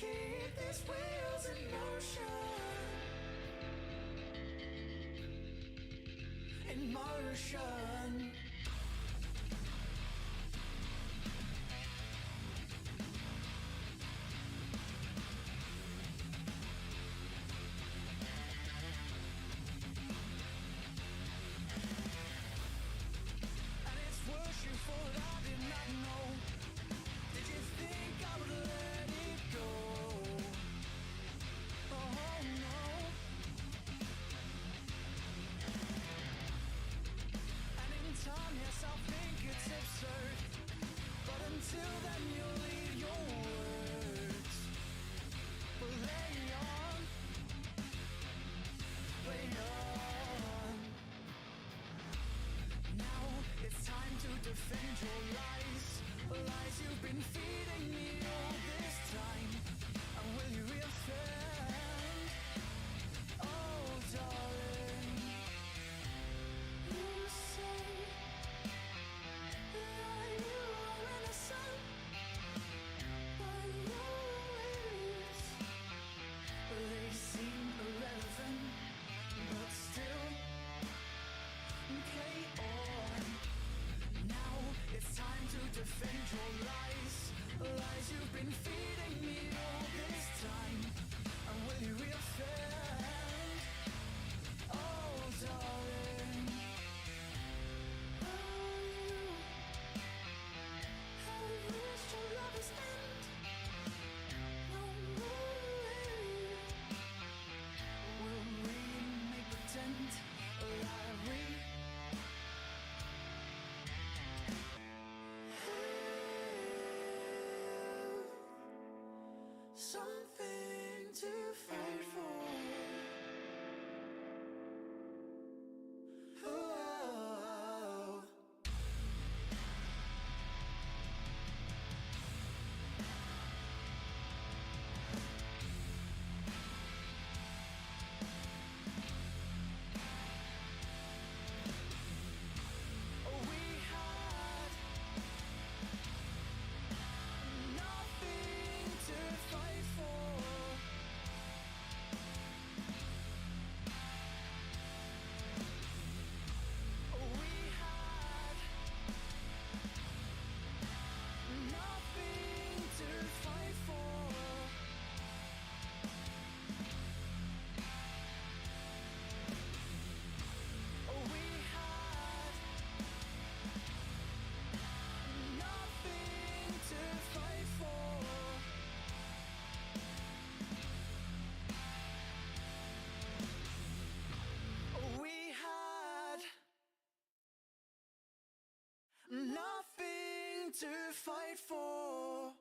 keep these wheels in motion. In motion. You thought I did not know. Did you think I would let it go? Oh no. And in time, yes, I think it's absurd, but until then you'll leave your words. But lay on, lay on. Now it's time to defend your lies, lies you've been feeding me all this time. And will you reoffend? Oh darling, you say that you are innocent, but your words, they seem irrelevant, but still play on. Now it's time to defend your lies, lies you've been feeding me all this time. And will you reoffend? Oh darling, oh you have reached your lover's end. No more will we make pretend like we something to fight for. Oh. We had nothing to fight for. We had nothing to fight for. We had nothing to fight for. We had nothing to fight for.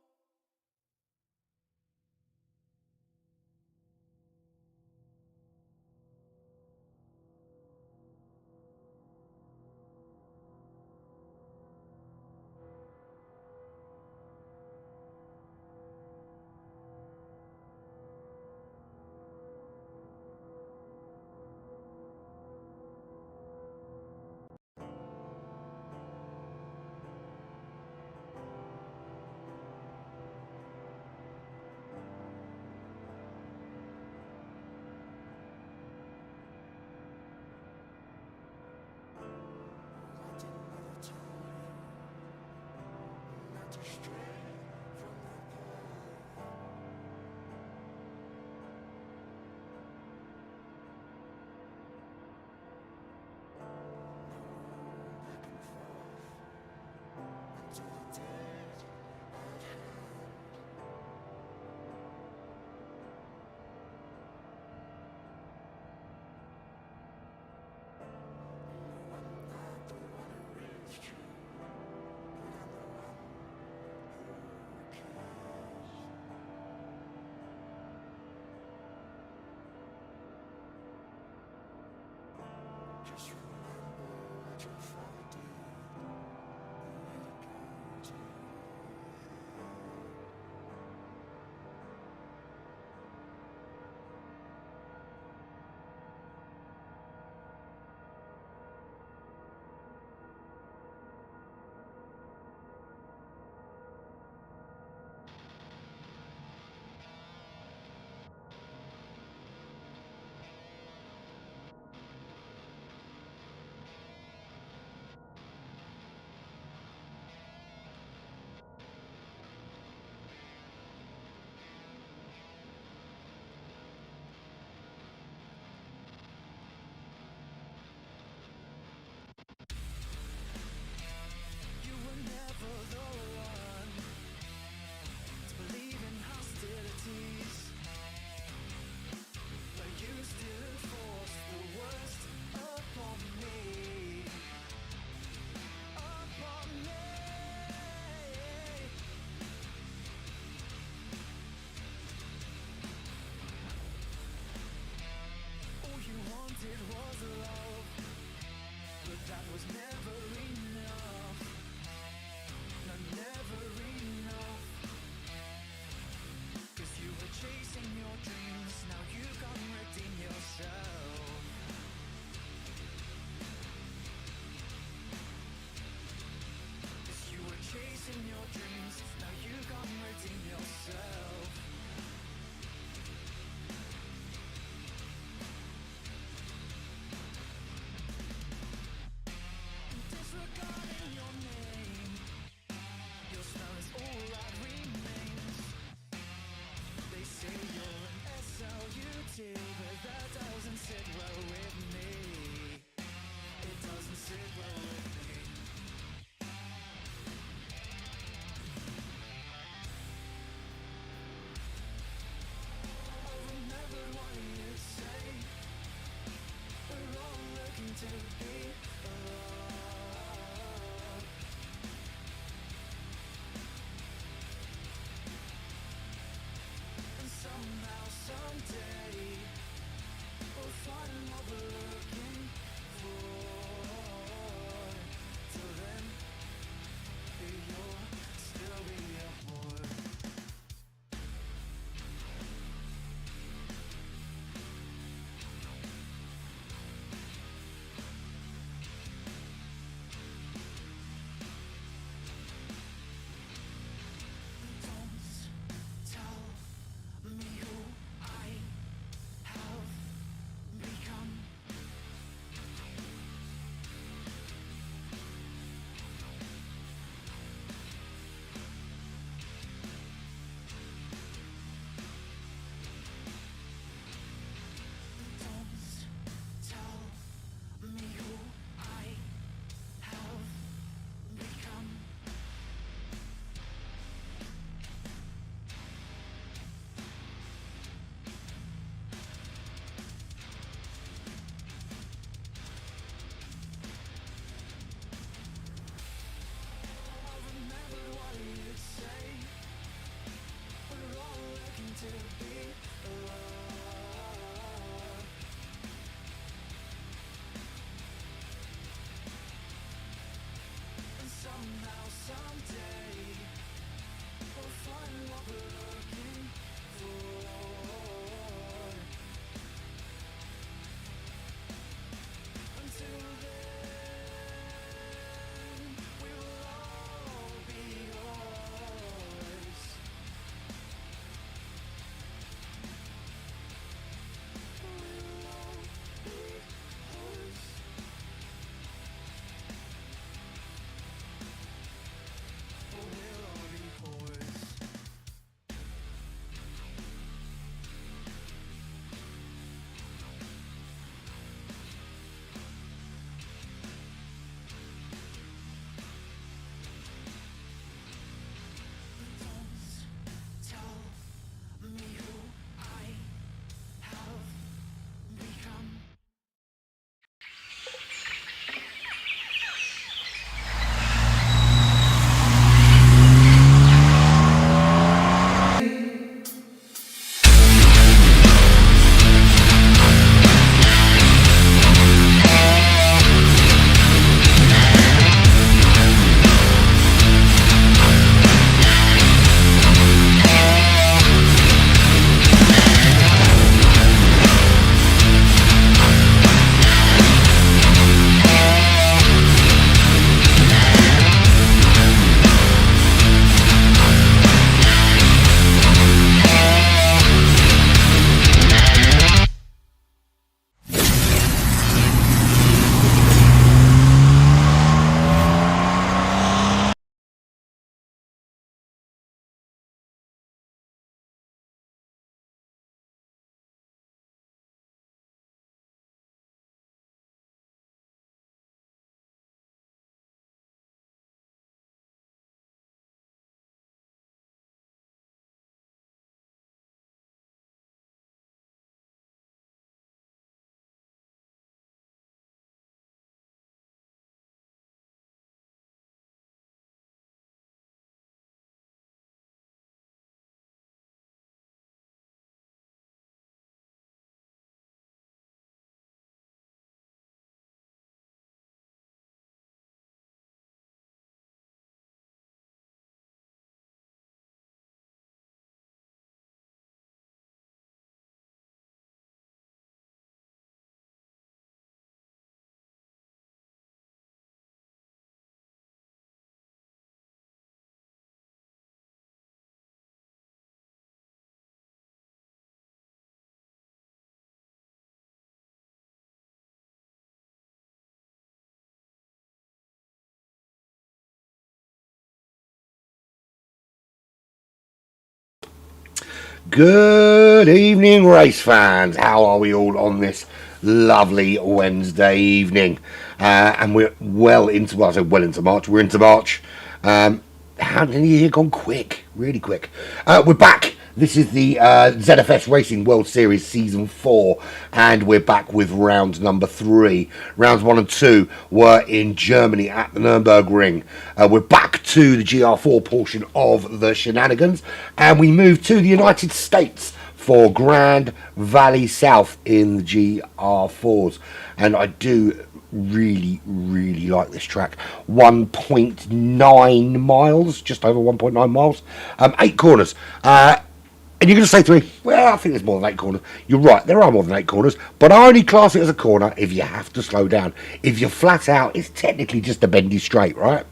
Good evening, race fans. How are we all on this lovely Wednesday evening? And we're well into, well, I say well into March. We're into March. How many years gone quick? Really quick. We're back. This is the ZFS Racing World Series Season 4, and we're back with round number 3. Rounds 1 and 2 were in Germany at the Nürburgring. We're back to the GR4 portion of the shenanigans, and we move to the United States for Grand Valley South in the GR4s. And I do really like this track. 1.9 miles, just over 1.9 miles, 8 corners. And you're going to say to me, well, I think there's more than 8 corners. You're right, there are more than 8 corners, but I only class it as a corner if you have to slow down. If you're flat out, it's technically just a bendy straight, right?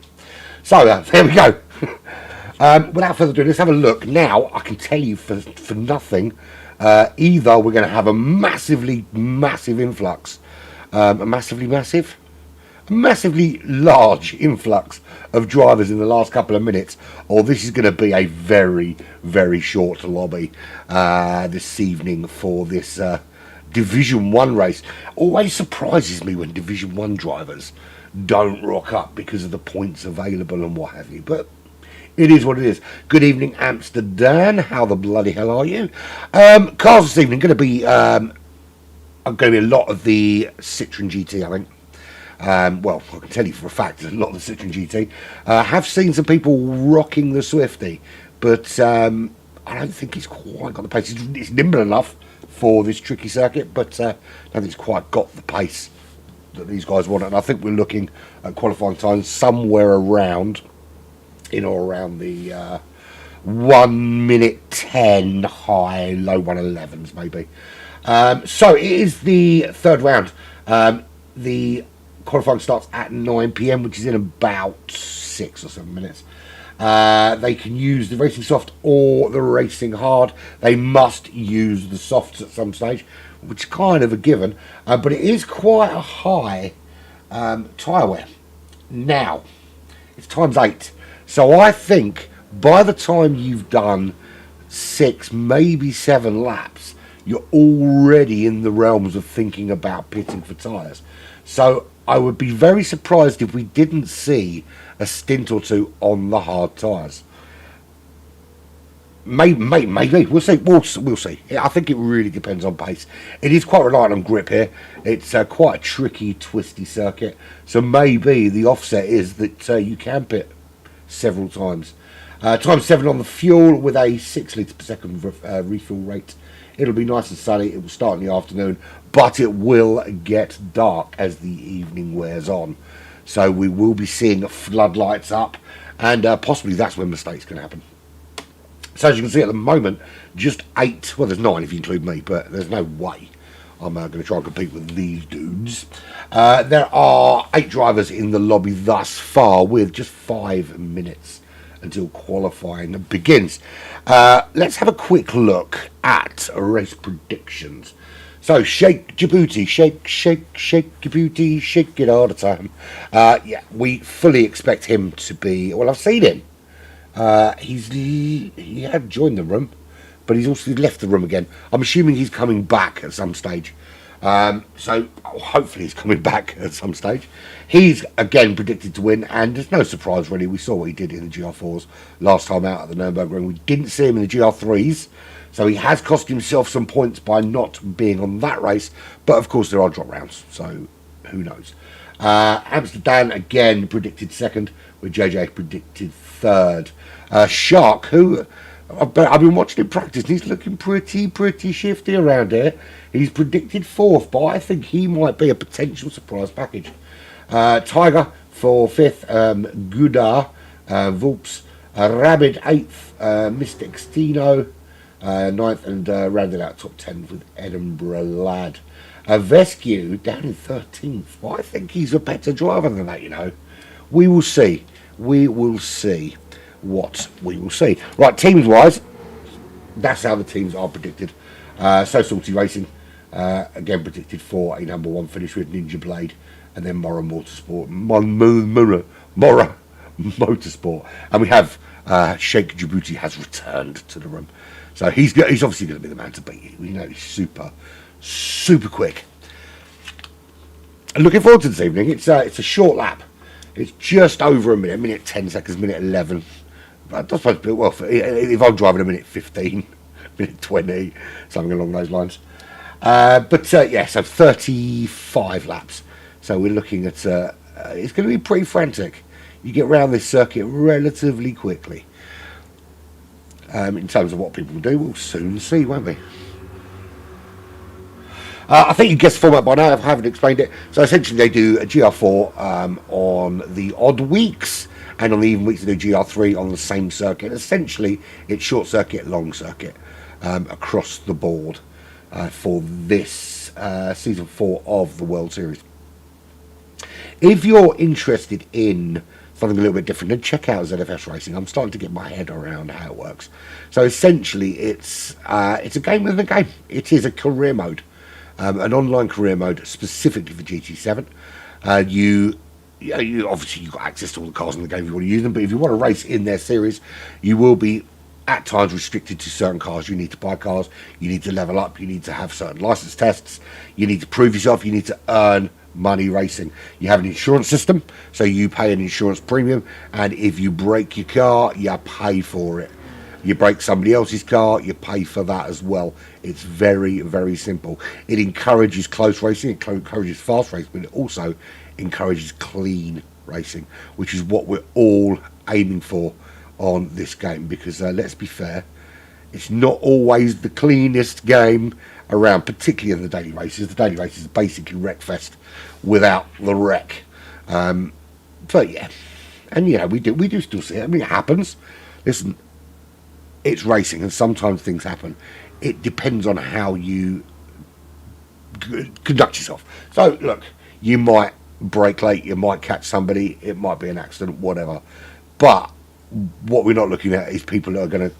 So, there we go. Without further ado, let's have a look. Now, I can tell you for nothing, either we're going to have a massively influx, a massively large influx of drivers in the last couple of minutes, or this is going to be a very short lobby this evening for this Division 1 race. Always surprises me when Division 1 drivers don't rock up because of the points available and what have you, but it is what it is. Good evening, Amsterdam. How the bloody hell are you? Cars this evening going to be a lot of the Citroen GT, I think. Well, I can tell you for a fact that a lot of the Citroen GT. Have seen some people rocking the Swifty, but I don't think it's quite got the pace. It's nimble enough for this tricky circuit, but I don't think it's quite got the pace that these guys want. And I think we're looking at qualifying times somewhere around, in or around the 1 minute 10 high, low 111s maybe. So it is the third round. The qualifying starts at 9 p.m, which is in about 6 or 7 minutes. They can use the racing soft or the racing hard. They must use the softs at some stage, which is kind of a given, but it is quite a high tyre wear. Now, it's times 8. So I think by the time you've done 6, maybe 7 laps, you're already in the realms of thinking about pitting for tyres. So I would be very surprised if we didn't see a stint or two on the hard tyres. Maybe we'll see. We'll see. I think it really depends on pace. It is quite reliant on grip here. It's quite a tricky, twisty circuit. So maybe the offset is that you can pit several times. Times 7 on the fuel with a 6 litre per second refuel rate. It'll be nice and sunny. It will start in the afternoon, but it will get dark as the evening wears on. So we will be seeing floodlights up, and possibly that's when mistakes can happen. So as you can see at the moment, just 8, well there's 9 if you include me, but there's no way I'm going to try and compete with these dudes. There are 8 drivers in the lobby thus far, with just 5 minutes until qualifying begins. Let's have a quick look at race predictions. So shake Djibouti, shake Djibouti, shake it all the time. Yeah, we fully expect him to be, well, I've seen him. He had joined the room, but he's also left the room again. I'm assuming he's coming back at some stage. So hopefully he's coming back at some stage. He's again predicted to win, and there's no surprise really. We saw what he did in the GR4s last time out at the Nürburgring. We didn't see him in the GR3s, so he has cost himself some points by not being on that race. But of course there are drop rounds, so who knows. Amsterdam again predicted second, with JJ predicted third. Shark, who I've been watching him practice, and he's looking pretty shifty around here. He's predicted fourth, but I think he might be a potential surprise package. Tiger for fifth, Gudar, Vulps, Rabid eighth, Mystic Stino, ninth, and rounded out top 10 with Edinburgh Lad. Vescu down in 13th. Well, I think he's a better driver than that, you know. We will see. We will see what we will see. Right, teams wise, that's how the teams are predicted. So Salty Racing, again predicted for a number 1 finish with Ninja Blade, and then Mora Motorsport, Mora Motorsport, and we have Sheikh Djibouti has returned to the room, so he's obviously going to be the man to beat. We know he's super quick. And looking forward to this evening. It's a short lap. It's just over a minute 10 seconds, minute 11. But that's supposed to be, well, if I'm driving a minute 15, minute 20, something along those lines. Yeah, so 35 laps. So we're looking at, it's going to be pretty frantic. You get around this circuit relatively quickly. In terms of what people do, we'll soon see, won't we? I think you guessed the format by now. I haven't explained it. So essentially they do a GR4 on the odd weeks, and on the even weeks they do GR3 on the same circuit. Essentially it's short circuit, long circuit across the board for this season 4 of the World Series. If you're interested in something a little bit different, then check out ZFS Racing. I'm starting to get my head around how it works. So essentially it's a game within a game. It is a career mode. An online career mode specifically for GT7. You obviously you've got access to all the cars in the game if you want to use them, but if you want to race in their series, you will be at times restricted to certain cars. You need to buy cars, you need to level up, you need to have certain license tests, you need to prove yourself, you need to earn money racing. You have an insurance system, so you pay an insurance premium, and if you break your car, you pay for it. You break somebody else's car, you pay for that as well. It's very simple. It encourages close racing, it encourages fast racing, but it also encourages clean racing, which is what we're all aiming for on this game, because let's be fair, it's not always the cleanest game around, particularly in the daily races. The daily races are basically wreckfest without the wreck. But yeah, and yeah, we do still see it. I mean, it happens. Listen, it's racing, and sometimes things happen. It depends on how you conduct yourself. So look, you might brake late, you might catch somebody, it might be an accident, whatever. But what we're not looking at is people that are going to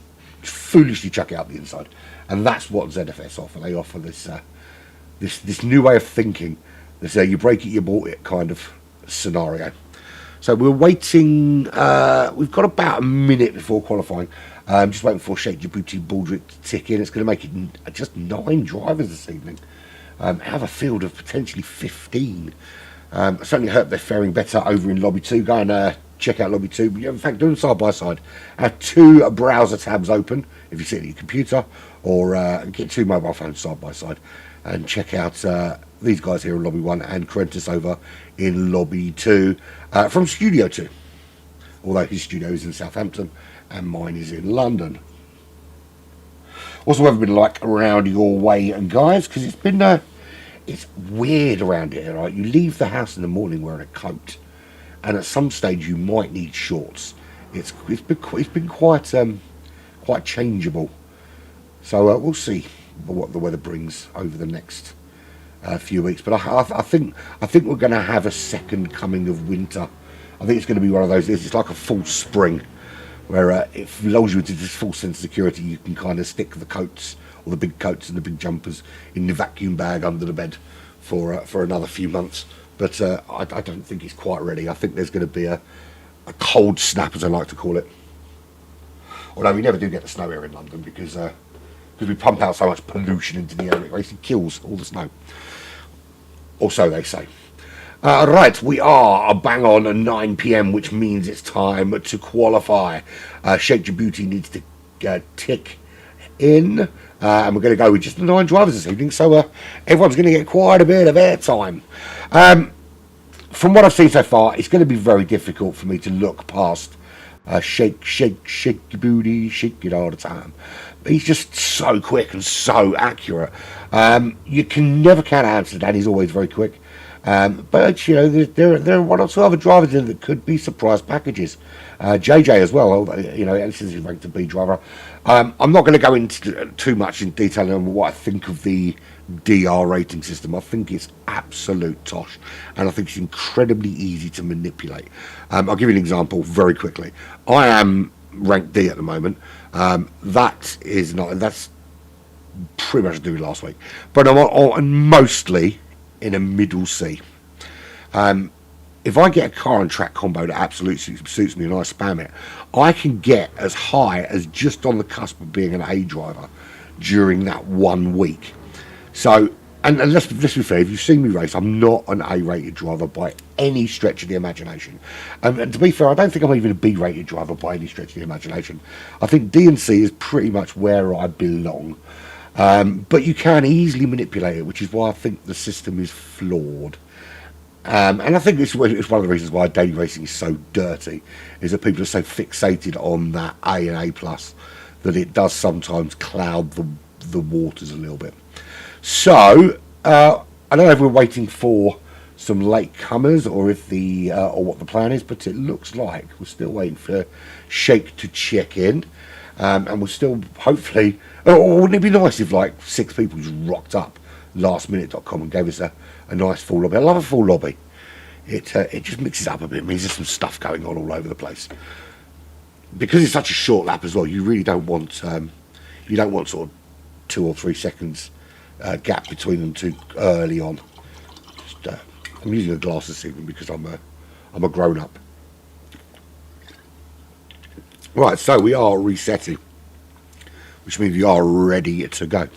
foolishly chuck it out the inside, and that's what ZFS offer. They offer this new way of thinking. This you break it, you bought it kind of scenario. So we're waiting. We've got about a minute before qualifying. Just waiting for Sheikh Djibouti Baldrick to tick in. It's going to make it just 9 drivers this evening. Have a field of potentially 15. I certainly hope they're faring better over in Lobby 2. Go and check out Lobby 2. But in fact, do them side by side. Have 2 browser tabs open if you sit at your computer, or get 2 mobile phones side by side and check out these guys here in Lobby 1 and Corentus over in Lobby 2 from Studio 2. Although his studio is in Southampton and mine is in London. What's the weather been like around your way, and guys? Because it's been it's weird around here, right? You leave the house in the morning wearing a coat, and at some stage you might need shorts. It's been quite changeable. So we'll see what the weather brings over the next few weeks. But I think we're going to have a second coming of winter. I think it's going to be one of those. It's like a full spring, where it lulls you into this false sense of security. You can kind of stick the coats, or the big coats and the big jumpers, in the vacuum bag under the bed for another few months. But I don't think it's quite ready. I think there's going to be a cold snap, as I like to call it. Although we never do get the snow here in London because we pump out so much pollution into the air, it basically kills all the snow. Or so they say. Right, we are bang on at 9 p.m, which means it's time to qualify. Sheikh Djibouti needs to tick in, and we're going to go with just the 9 drivers this evening, so everyone's going to get quite a bit of airtime. From what I've seen so far, it's going to be very difficult for me to look past shake your booty, shake it all the time. He's just so quick and so accurate. You can never count out Amsterdam. He's always very quick. But you know, there are 1 or 2 other drivers in that could be surprise packages. JJ as well. You know, this is ranked a B driver. I'm not going to go into too much in detail on what I think of the DR rating system. I think it's absolute tosh, and I think it's incredibly easy to manipulate. I'll give you an example very quickly. I am ranked D at the moment. That's pretty much due last week, but I'm mostly in a middle C. If I get a car and track combo that absolutely suits me and I spam it, I can get as high as just on the cusp of being an A driver during that 1 week. So, and let's be fair, if you've seen me race, I'm not an A-rated driver by any stretch of the imagination. And to be fair, I don't think I'm even a B-rated driver by any stretch of the imagination. I think D and C is pretty much where I belong. But you can easily manipulate it, which is why I think the system is flawed. And I think it's one of the reasons why daily racing is so dirty, is that people are so fixated on that A and A plus that it does sometimes cloud the waters a little bit. So I don't know if we're waiting for some late comers or if or what the plan is, but it looks like we're still waiting for Sheikh to check in. And we're still, hopefully, wouldn't it be nice if like 6 people just rocked up lastminute.com and gave us a nice full lobby. I love a full lobby. It just mixes up a bit. It means there's some stuff going on all over the place. Because it's such a short lap as well, you really don't want sort of 2 or 3 seconds gap between them too early on. I'm using a glass this evening because I'm a grown up. Right, so we are resetting, which means we are ready to go.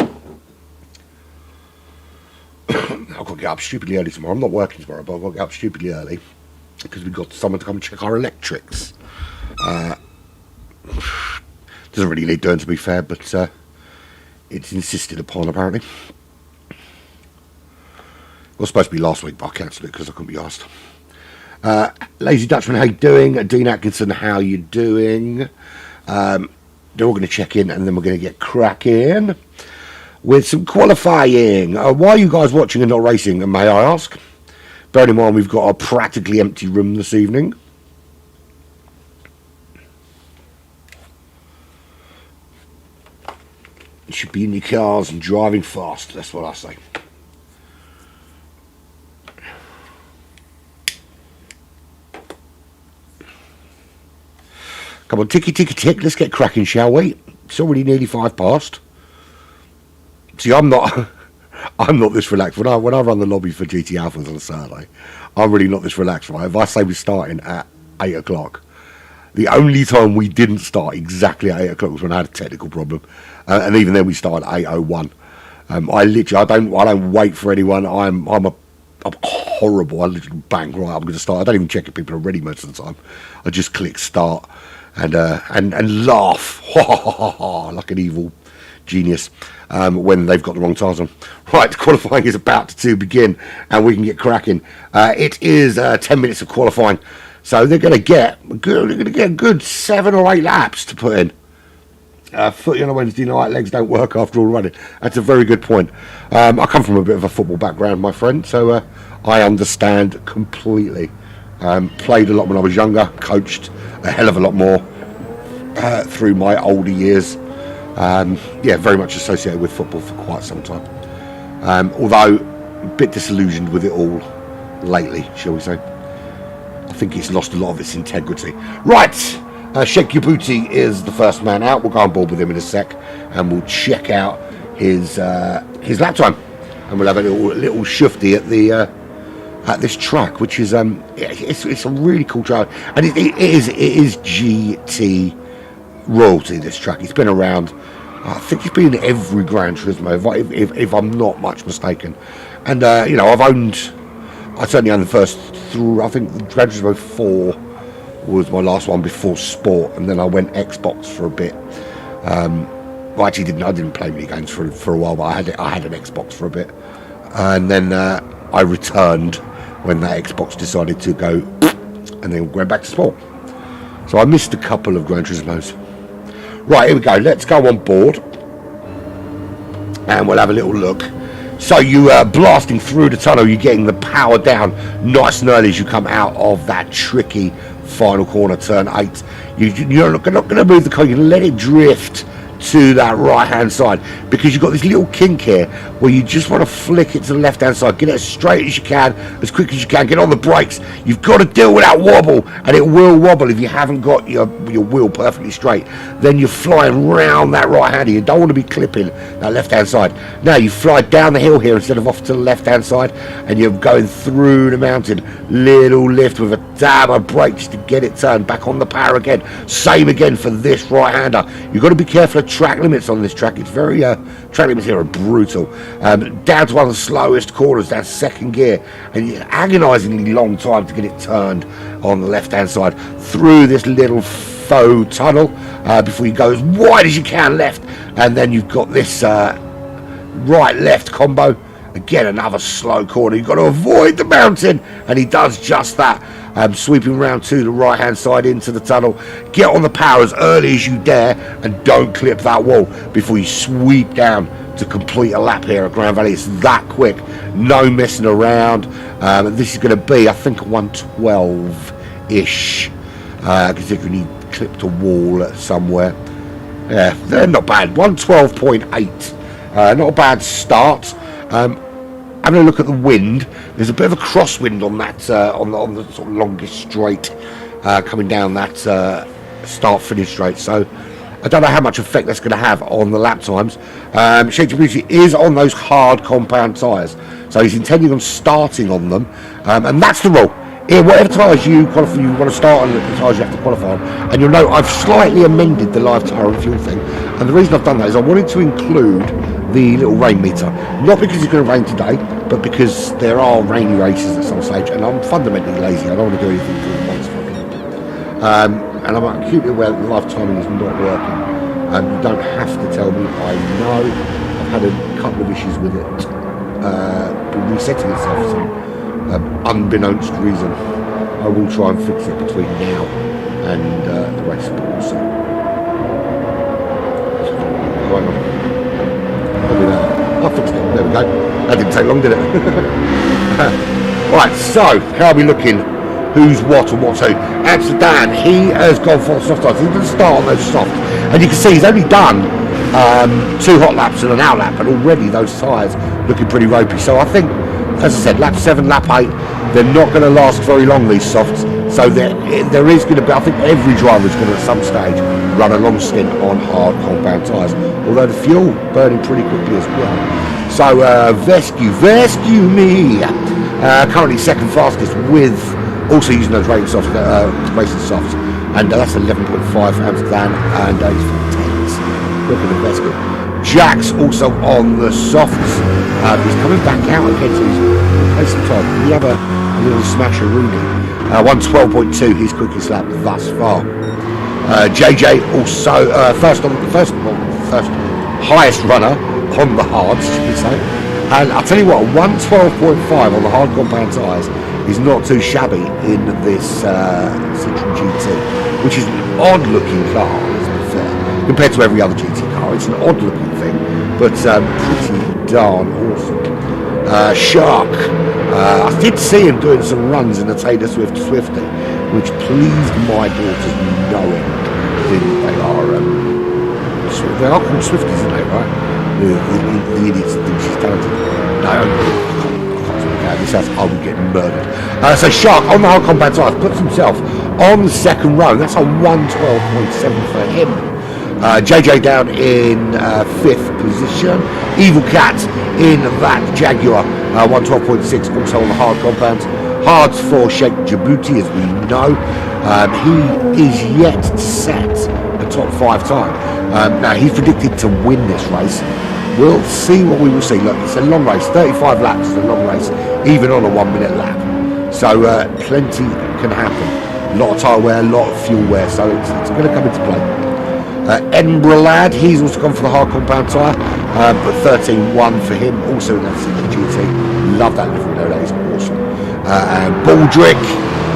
I've got to get up stupidly early tomorrow. I'm not working tomorrow, but I've got to get up stupidly early because we've got someone to come and check our electrics. Doesn't really need doing, to be fair, but it's insisted upon, apparently. It was supposed to be last week, but I cancelled it because I couldn't be asked. Lazy Dutchman, how you doing? Dean Atkinson, how you doing? They're all going to check in, and then we're going to get cracking with some qualifying. Why are you guys watching and not racing, may I ask? Bearing in mind we've got a practically empty room this evening. You should be in your cars and driving fast. That's what I say. Come on, ticky, ticky, tick. Let's get cracking, shall we? It's already nearly 5 past. See, I'm not this relaxed. When I run the lobby for GT Alphas on a Saturday, I'm really not this relaxed, right? If I say we're starting at 8 o'clock, the only time we didn't start exactly at 8 o'clock was when I had a technical problem, and even then we started at 8:01. I don't wait for anyone. I'm horrible. I literally bang right. I'm going to start. I don't even check if people are ready most of the time. I just click start and laugh like an evil genius when they've got the wrong tires on. Right, qualifying is about to begin, and we can get cracking. It is 10 minutes of qualifying, so they're going to get a good 7 or 8 laps to put in. Footy on a Wednesday night, legs don't work after all running. That's a very good point. I come from a bit of a football background, my friend, so I understand completely. Played a lot when I was younger, coached a hell of a lot more through my older years. Yeah, very much associated with football for quite some time. Although a bit disillusioned with it all lately, shall we say. I think it's lost a lot of its integrity. Right, Sheikh Yabuti is the first man out. We'll go on board with him in a sec, and we'll check out his lap time, and we'll have a little shufty at this track, which is it's a really cool track, and it is GT royalty. This track, it's been around. I think it's been in every Gran Turismo, if I'm not much mistaken. And you know, I certainly owned the first through. I think Gran Turismo 4 was my last one before Sport, and then I went Xbox for a bit. Well, actually, I didn't play many games for a while, but I had an Xbox for a bit, and then I returned when that Xbox decided to go, and then went back to Sport. So I missed a couple of Gran Turismos. Right, here we go. Let's go on board, and we'll have a little look. So you are blasting through the tunnel. You're getting the power down nice and early as you come out of that tricky final corner, turn 8. You're not going to move the car. You're going to let it drift to that right hand side, because you've got this little kink here where you just want to flick it to the left hand side, get it as straight as you can, as quick as you can, get on the brakes. You've got to deal with that wobble, and it will wobble if you haven't got your wheel perfectly straight. Then you're flying round that right hander. You don't want to be clipping that left hand side. Now you fly down the hill here instead of off to the left hand side, and you're going through the mountain, little lift with a dab of brake just to get it turned back on the power again. Same again for this right hander. You've got to be careful of track limits on this track. It's very track limits here are brutal. Down to one of the slowest corners, down second gear, and it's agonisingly long time to get it turned on the left hand side through this little faux tunnel before you go as wide as you can left, and then you've got this right left combo. Again, another slow corner. You've got to avoid the mountain, and he does just that. Sweeping round to the right hand side into the tunnel. Get on the power as early as you dare, and don't clip that wall before you sweep down to complete a lap here at Grand Valley. It's that quick, no messing around. This is going to be, I think, 112-ish, considering he clipped a wall somewhere. Yeah, they're not bad. 112.8, not a bad start. Having a look at the wind, there's a bit of a crosswind on that on the sort of longest straight coming down that start-finish straight. So I don't know how much effect that's going to have on the lap times. Sheikh Yabuti is on those hard compound tyres, so he's intending on starting on them, and that's the rule. Here, whatever tyres you qualify, you want to start on, the tyres you have to qualify on. And you'll note I've slightly amended the live tyre and fuel thing, and the reason I've done that is I wanted to include the little rain meter, not because it's going to rain today, but because there are rainy races at some stage, and I'm fundamentally lazy. I don't want to do anything for once. And I'm acutely aware that the live timing is not working. You don't have to tell me. I know I've had a couple of issues with it resetting itself for some unbeknownst reason. I will try and fix it between now and the race, but also going on. I fixed it. There we go. That didn't take long, did it? Right, so how are we looking? Who's what and what's who? Amsterdam, he has gone for the soft tyres. He's going to start on those soft, and you can see he's only done 2 hot laps and an out lap, and already those tyres looking pretty ropey. So I think, as I said, lap 7, lap 8, they're not going to last very long, these softs. So there is going to be, I think every driver is going to at some stage run a long stint on hard compound tyres, although the fuel burning pretty quickly as well. So Vescu me, currently second fastest with also using those racing softs, and that's 11.5 for Amsterdam and 8 for tenths. Look at the Vescu. Jack's also on the softs. He's coming back out again, so he's replacing time. We have a little smasher Rooney. 112.2, his quickest lap thus far. JJ also first highest runner on the hards, should we say. And I'll tell you what, 112.5 on the hard compound tyres is not too shabby in this Citroen GT, which is an odd looking car, let's be fair, compared to every other GT car. It's an odd looking thing, but pretty darn awesome. Shark, I did see him doing some runs in the Taylor Swift Swifty, which pleased my daughters no end. They are called Swifties, isn't they, right? The idiots that think she's talented. No, I can't speak out of this house, I would get murdered. So Shark, on the hard compound tyres, puts himself on the second row. That's a 112.7 for him. JJ down in 5th position. Evil Cat in that Jaguar, 112.6, also on the hard compounds. Hards for Sheikh Djibouti, as we know. He is yet to set a top 5 time. Now, he's predicted to win this race. We'll see what we will see. Look, it's a long race. 35 laps is a long race, even on a 1 minute lap. So plenty can happen. A lot of tyre wear, a lot of fuel wear, so it's going to come into play. Edinburgh lad, he's also gone for the hard compound tyre, but 13.1 for him, also in that GT. Love that livery though, that is awesome. And Baldrick,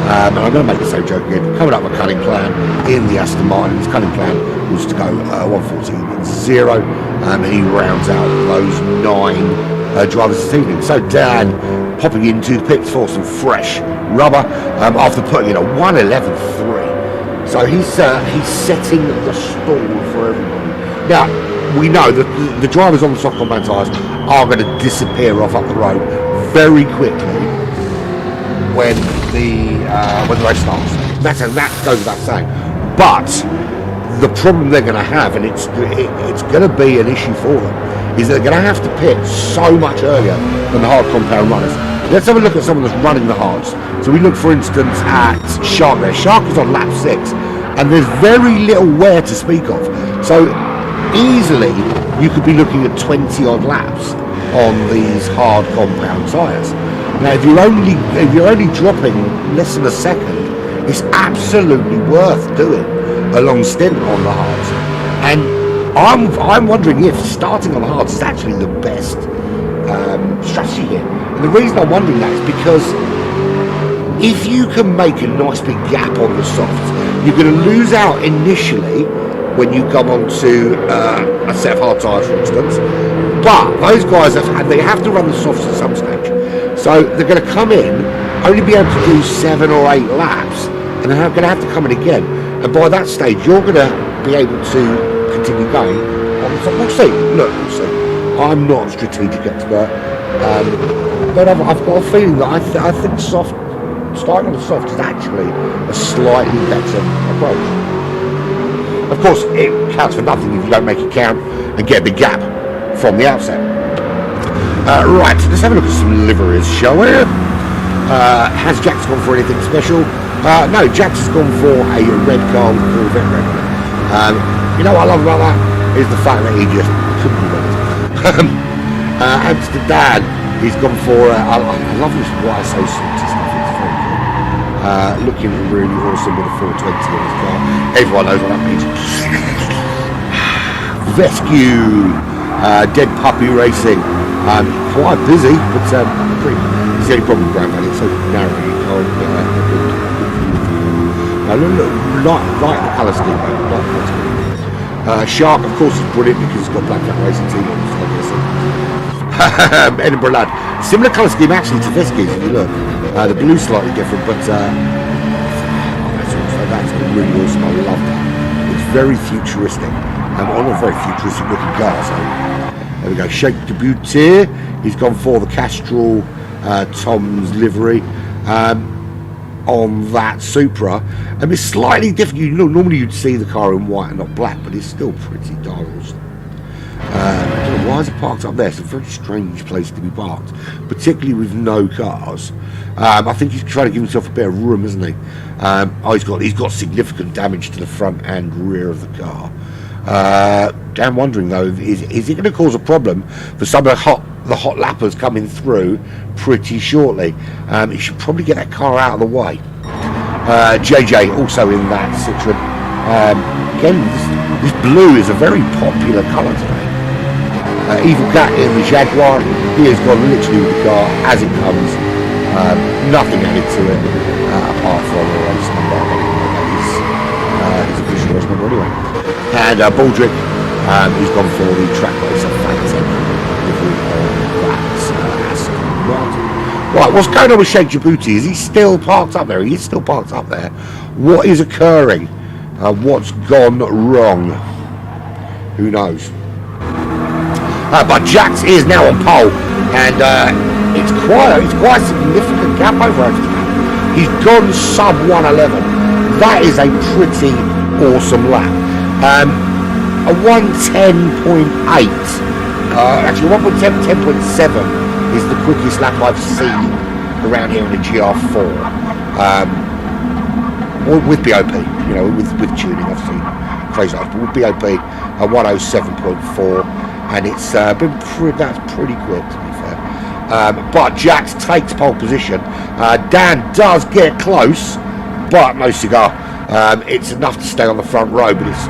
and I'm going to make the same joke again, coming up with a cunning plan in the Aston Martin. His cunning plan was to go 114.0, and he rounds out those 9 drivers this evening. So Dan popping into the pits for some fresh rubber after putting in a 111.3. So he's setting the stall for everybody. Now, we know that the drivers on the soft compound tyres are going to disappear off up the road very quickly when the race starts. That goes without saying. But the problem they're going to have, and it's going to be an issue for them, is they're going to have to pit so much earlier than the hard compound runners. Let's have a look at someone that's running the hards. So we look, for instance, at Shark there. Shark is on lap 6, and there's very little wear to speak of. So easily, you could be looking at 20 odd laps on these hard compound tyres. Now, if you're only dropping less than a second, it's absolutely worth doing a long stint on the hards. And I'm wondering if starting on the hards is actually the best strategy here. And the reason I'm wondering that is because if you can make a nice big gap on the softs, you're going to lose out initially when you come onto a set of hard tyres, for instance. But those guys they have to run the softs at some stage. So they're going to come in, only be able to do 7 or 8 laps, and they're going to have to come in again. And by that stage, you're going to be able to continue going on the top. We'll see. Look, we'll see. I'm not a strategic expert, but I've got a feeling that I think starting on the soft is actually a slightly better approach. Of course, it counts for nothing if you don't make it count and get a big gap from the outset. Right, let's have a look at some liveries, shall we? Has Jax gone for anything special? No, Jax has gone for a red car with Corvette red on it. You know what I love about that is the fact that he just couldn't be bothered. Amsterdam, he's gone for I love this white so salty stuff. It's very cool. Looking really awesome with a 420 in his car. Everyone knows what that means. Vescu, Dead Puppy Racing. Quite busy, but pretty. It's the only problem with Grand Valley. It's so narrow. You can't like the colour scheme, mate. Like the colour scheme. Shark, of course, is brilliant because it's got black racing team on it. Edinburgh lad. Similar colour scheme actually to Vescu's if you look. The blue's slightly different, but that's really awesome. I love that. It's very futuristic. on a very futuristic looking car. So there we go. Sheikh Debutier. He's gone for the Castrol Tom's livery on that Supra. It's slightly different. Normally you'd see the car in white and not black, but it's still pretty dark. I don't know, why is it parked up there? It's a very strange place to be parked, particularly with no cars. I think he's trying to give himself a bit of room, isn't he? He's got significant damage to the front and rear of the car. I'm wondering though, is it going to cause a problem for some of the hot lappers coming through pretty shortly? He should probably get that car out of the way. JJ also in that Citroen. Again, this blue is a very popular colour today. Evil Cat in the Jaguar. He has gone literally with the car as it comes. Nothing added to it apart from a race number. His official race number anyway. And Baldrick, he's gone for the track racer Fantastic Aston Martin. Right, what's going on with Sheikh Djibouti? Is he still parked up there? He is still parked up there. What is occurring? What's gone wrong? Who knows? But Jax is now on pole, and it's quite a significant gap over Japan. He's gone sub 111. That is a pretty awesome lap. A 110.8, actually 10.7 is the quickest lap I've seen around here in a GR4. With BOP, with tuning I've seen crazy laps, but with BOP a 107.4. And it's that's pretty quick, to be fair. But Jax takes pole position. Dan does get close, but no cigar. It's enough to stay on the front row, but it's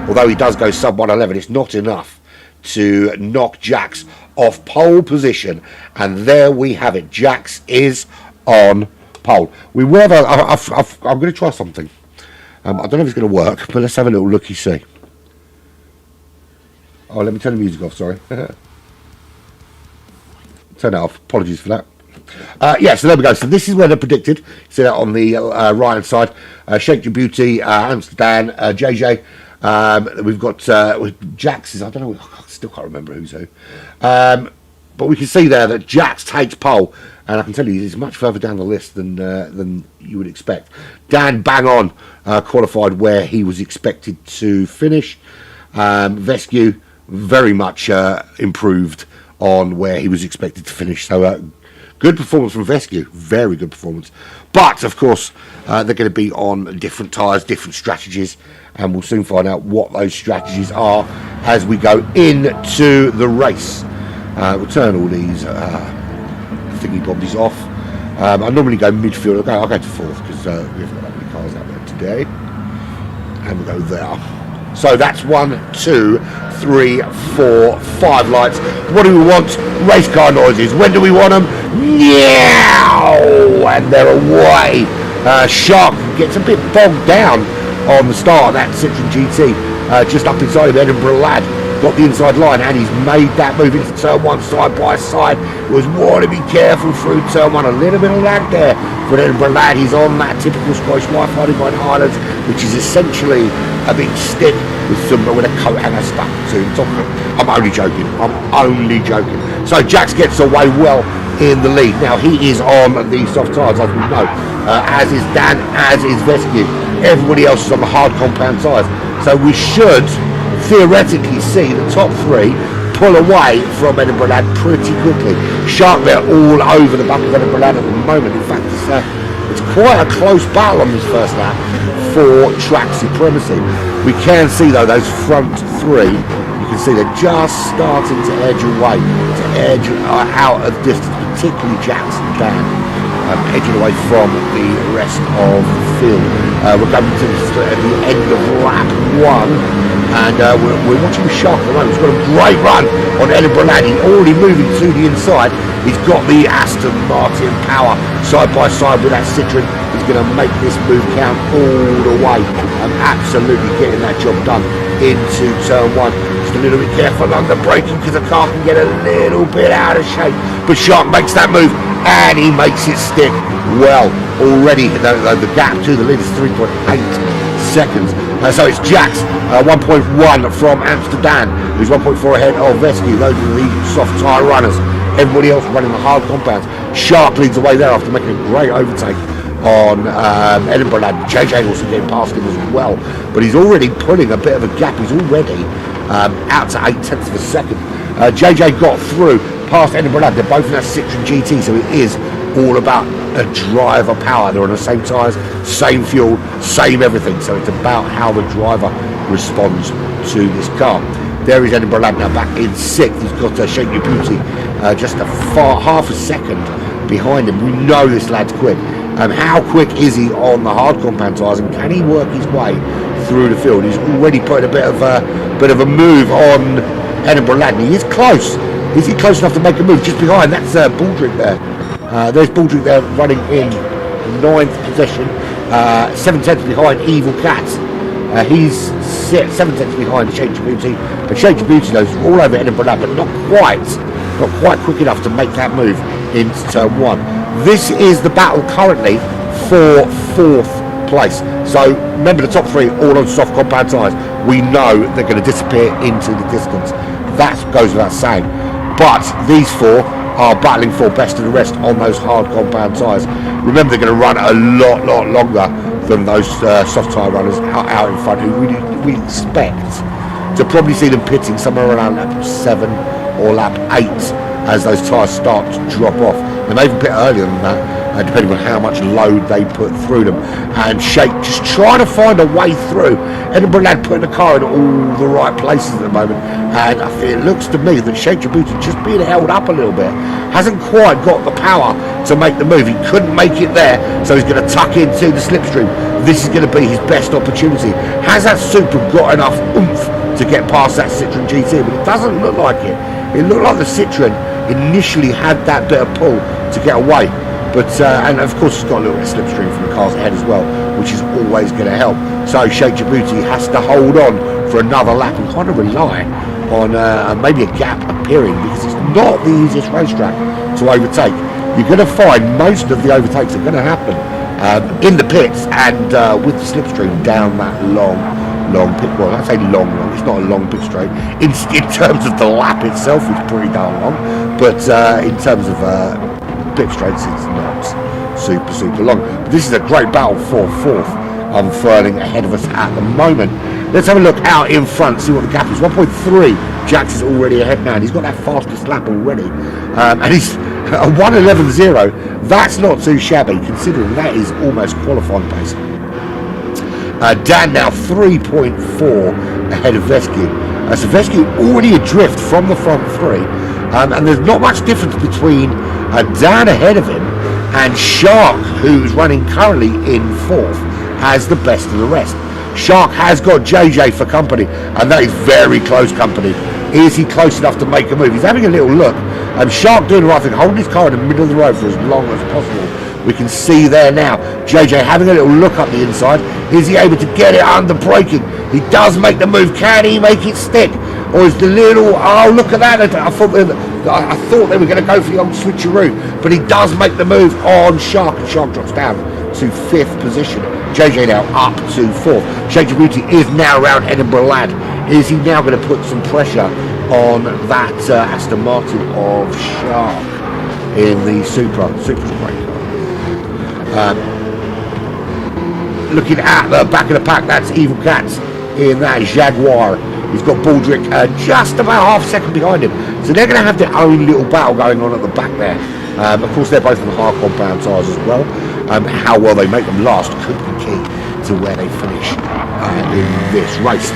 although he does go sub 111, it's not enough to knock Jax off pole position. And there we have it. Jax is on pole. We will have I'm going to try something. I don't know if it's going to work, but let's have a little looky-see. Oh, let me turn the music off, sorry. Turn it off. Apologies for that. So there we go. So this is where they're predicted. See that on the right-hand side. Sheikh Djibouti, Amsterdam, JJ. We've got Jax. I don't know. I still can't remember who's who. But we can see there that Jax takes pole. And I can tell you, he's much further down the list than you would expect. Dan bang on qualified where he was expected to finish. Vescu very much improved on where he was expected to finish. So good performance from Vescu, very good performance. But of course they're going to be on different tyres, different strategies, and we'll soon find out what those strategies are as we go into the race. We'll turn all these thingy bobbies off. I normally go midfield. I'll go to fourth because we haven't got that many cars out there today, and we'll go there. So that's 1, 2, 3, 4, 5 lights. What do we want? Race car noises. When do we want them? Meow! And they're away. Shark gets a bit bogged down on the start of that Citroen GT. Just up inside of Edinburgh Lad. Got the inside line, and he's made that move into turn 1 side by side. Was want to be careful through turn 1. A little bit of lag there for Edinburgh Lad. He's on that typical Scottish Wi-Fi behind Highlands, which is essentially a big stick with a coat hanger stuck to the top of it. I'm only joking. So Jax gets away well in the lead. Now he is on the soft tyres, as we know, as is Dan, as is Vescu. Everybody else is on the hard compound tyres. So we should theoretically see the top 3 pull away from Edinburgh Lad pretty quickly. Shark there all over the back of Edinburgh Lad at the moment. In fact, it's quite a close battle on this first lap for track supremacy. We can see though those front 3, you can see they're just starting to edge away, to edge out of distance, particularly Jackson Dan, edging away from the rest of the field. We're coming to the end of lap 1. And we're watching Shark at the moment. He's got a great run on Edinburgh Lad. He's already moving to the inside. He's got the Aston Martin power side by side with that Citroen. He's going to make this move count all the way. Absolutely getting that job done into turn 1. Just a little bit careful on the braking because the car can get a little bit out of shape. But Shark makes that move and he makes it stick well. Already the gap to the lead is 3.8 seconds. So it's Jax, 1.1 from Amsterdam, who's 1.4 ahead of Vesky. Those are the soft tyre runners. Everybody else running the hard compounds. Shark leads the way there after making a great overtake on Edinburgh Lad. JJ also getting past him as well, but he's already pulling a bit of a gap. He's already out to 0.8 of a second. JJ got through past Edinburgh Lad. They're both in that Citroen GT, so it is all about a driver power. They're on the same tyres, same fuel, same everything, so it's about how the driver responds to this car. There is Edinburgh Lad now back in 6th. He's got Shake Your Beauty just half a second behind him. We know this lad's quick. How quick is he on the hard compound tyres, and can he work his way through the field? He's already put a bit of a move on Edinburgh Lad. He is close. Is he close enough to make a move? Just behind, that's Baldrick there. There's Baldrick there running in 9th position. 7/10 behind Evil Cat. He's 7/10 behind Shake Your Beauty. But Shake Your Beauty knows all over Edinburgh Lad, but not quite quick enough to make that move into turn 1. This is the battle currently for 4th place. So remember, the top 3 all on soft compound tyres. We know they're going to disappear into the distance. That goes without saying. But these 4 are battling for best of the rest on those hard compound tyres. Remember, they're going to run a lot longer than those soft tyre runners out in front, who we expect to probably see them pitting somewhere around lap 7 or lap 8 as those tyres start to drop off. They may even pit earlier than that, depending on how much load they put through them. And Shake just trying to find a way through. Edinburgh Lad putting the car in all the right places at the moment, and I think it looks to me that Shake Your Beauty just being held up a little bit. Hasn't quite got the power to make the move. He couldn't make it there, so he's going to tuck into the slipstream. This is going to be his best opportunity. Has that Supra got enough oomph to get past that Citroen GT? But it doesn't look like it. It looked like the Citroen initially had that bit of pull to get away, but and of course it's got a little bit of slipstream from the cars ahead as well, which is always going to help. So Shake Your Beauty has to hold on for another lap and kind of rely on maybe a gap appearing, because it's not the easiest racetrack to overtake. You're going to find most of the overtakes are going to happen in the pits and with the slipstream down that long pit. Well, I say long. It's not a long pit straight. In terms of the lap itself, it's pretty darn long. But in terms of pit straights, it's not super long. But this is a great battle for 4th, unfurling ahead of us at the moment. Let's have a look out in front, see what the gap is. 1.3. Jax is already ahead now, and he's got that fastest lap already. And he's a 1:11.0. That's not too shabby, considering that is almost qualifying pace. Dan now 3.4 ahead of Vesky. So Vesky already adrift from the front 3, and there's not much difference between Dan ahead of him and Shark, who's running currently in 4th, as the best of the rest. Shark has got JJ for company, and that is very close company. Is he close enough to make a move? He's having a little look. Shark doing the right thing, holding his car in the middle of the road for as long as possible. We can see there now, JJ having a little look up the inside. Is he able to get it under braking? He does make the move. Can he make it stick? Or is the little, oh look at that, I thought they were going to go for the old switcheroo, but he does make the move on Shark, and Shark drops down to 5th position. JJ now up to 4th. Shake Your Beauty is now around Edinburgh Lad. Is he now going to put some pressure on that Aston Martin of Shark in the Supra break? Looking at the back of the pack, that's Evil Cats in that Jaguar. He's got Baldrick just about half a second behind him. So they're going to have their own little battle going on at the back there. Of course, they're both on the hard compound tyres as well. How well they make them last could be key to where they finish in this race.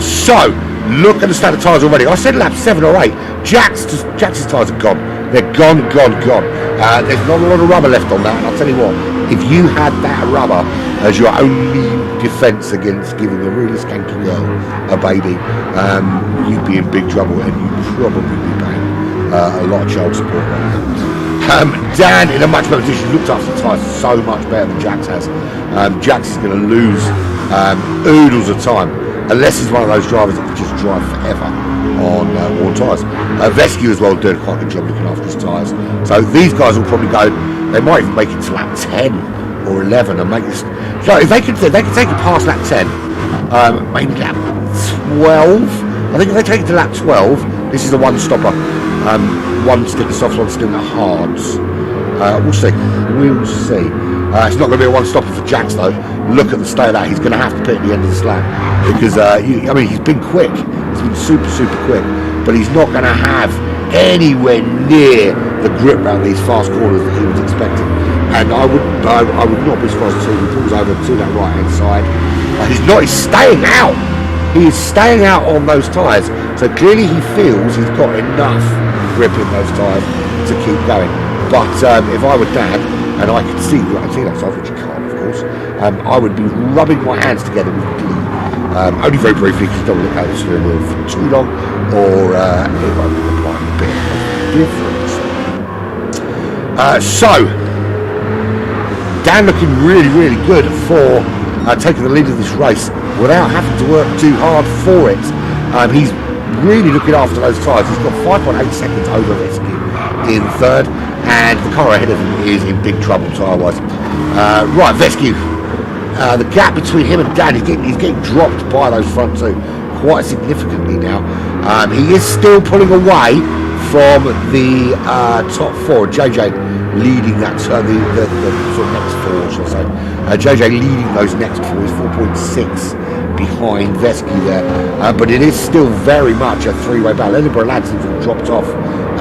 So, look at the standard tyres already. I said lap 7 or 8. Jax's tyres are gone. They're gone. There's not a lot of rubber left on that. And I'll tell you what, if you had that rubber as your only defence against giving a really skanky girl a baby, you'd be in big trouble, and you'd probably be paying a lot of child support. Dan in a much better position, looked after the tyres so much better than Jax has. Jax is going to lose oodles of time, unless he's one of those drivers that can just drive forever on worn tyres. Vesky as well doing quite a good job looking after his tyres. So these guys will probably go, they might even make it to lap 10 or 11 and make this. So if they could take it past lap 10, maybe lap 12. I think if they take it to lap 12, this is a one-stopper. One stint of softs, one stint of hards. We'll see. We'll see. It's not going to be a one-stopper for Jax though. Look at the state of that. He's going to have to pit at the end of this lap because I mean he's been quick. He's been super quick, but he's not going to have anywhere near the grip around these fast corners that he was expecting. And I would not be surprised to see him pulls over to that right hand side. He's staying out. He is staying out on those tyres. So clearly he feels he's got enough grip in those tyres to keep going. But if I were Dan and I could see that side, which you can't of course, I would be rubbing my hands together with glee. Only very briefly because you don't look at the steering wheel for too long, or it won't be quite a bit of difference. So Dan looking really good for taking the lead of this race without having to work too hard for it. He's really looking after those tyres. He's got 5.8 seconds over Vesky in third, and the car ahead of him is in big trouble tyre-wise. Right, Vesky, the gap between him and Dan, he's getting dropped by those front two quite significantly now. He is still pulling away from the top four. JJ leading that, the sort of next four, shall I say. JJ leading those next four is 4.6 behind Vesky there. But it is still very much a three-way battle. Edinburgh lads have dropped off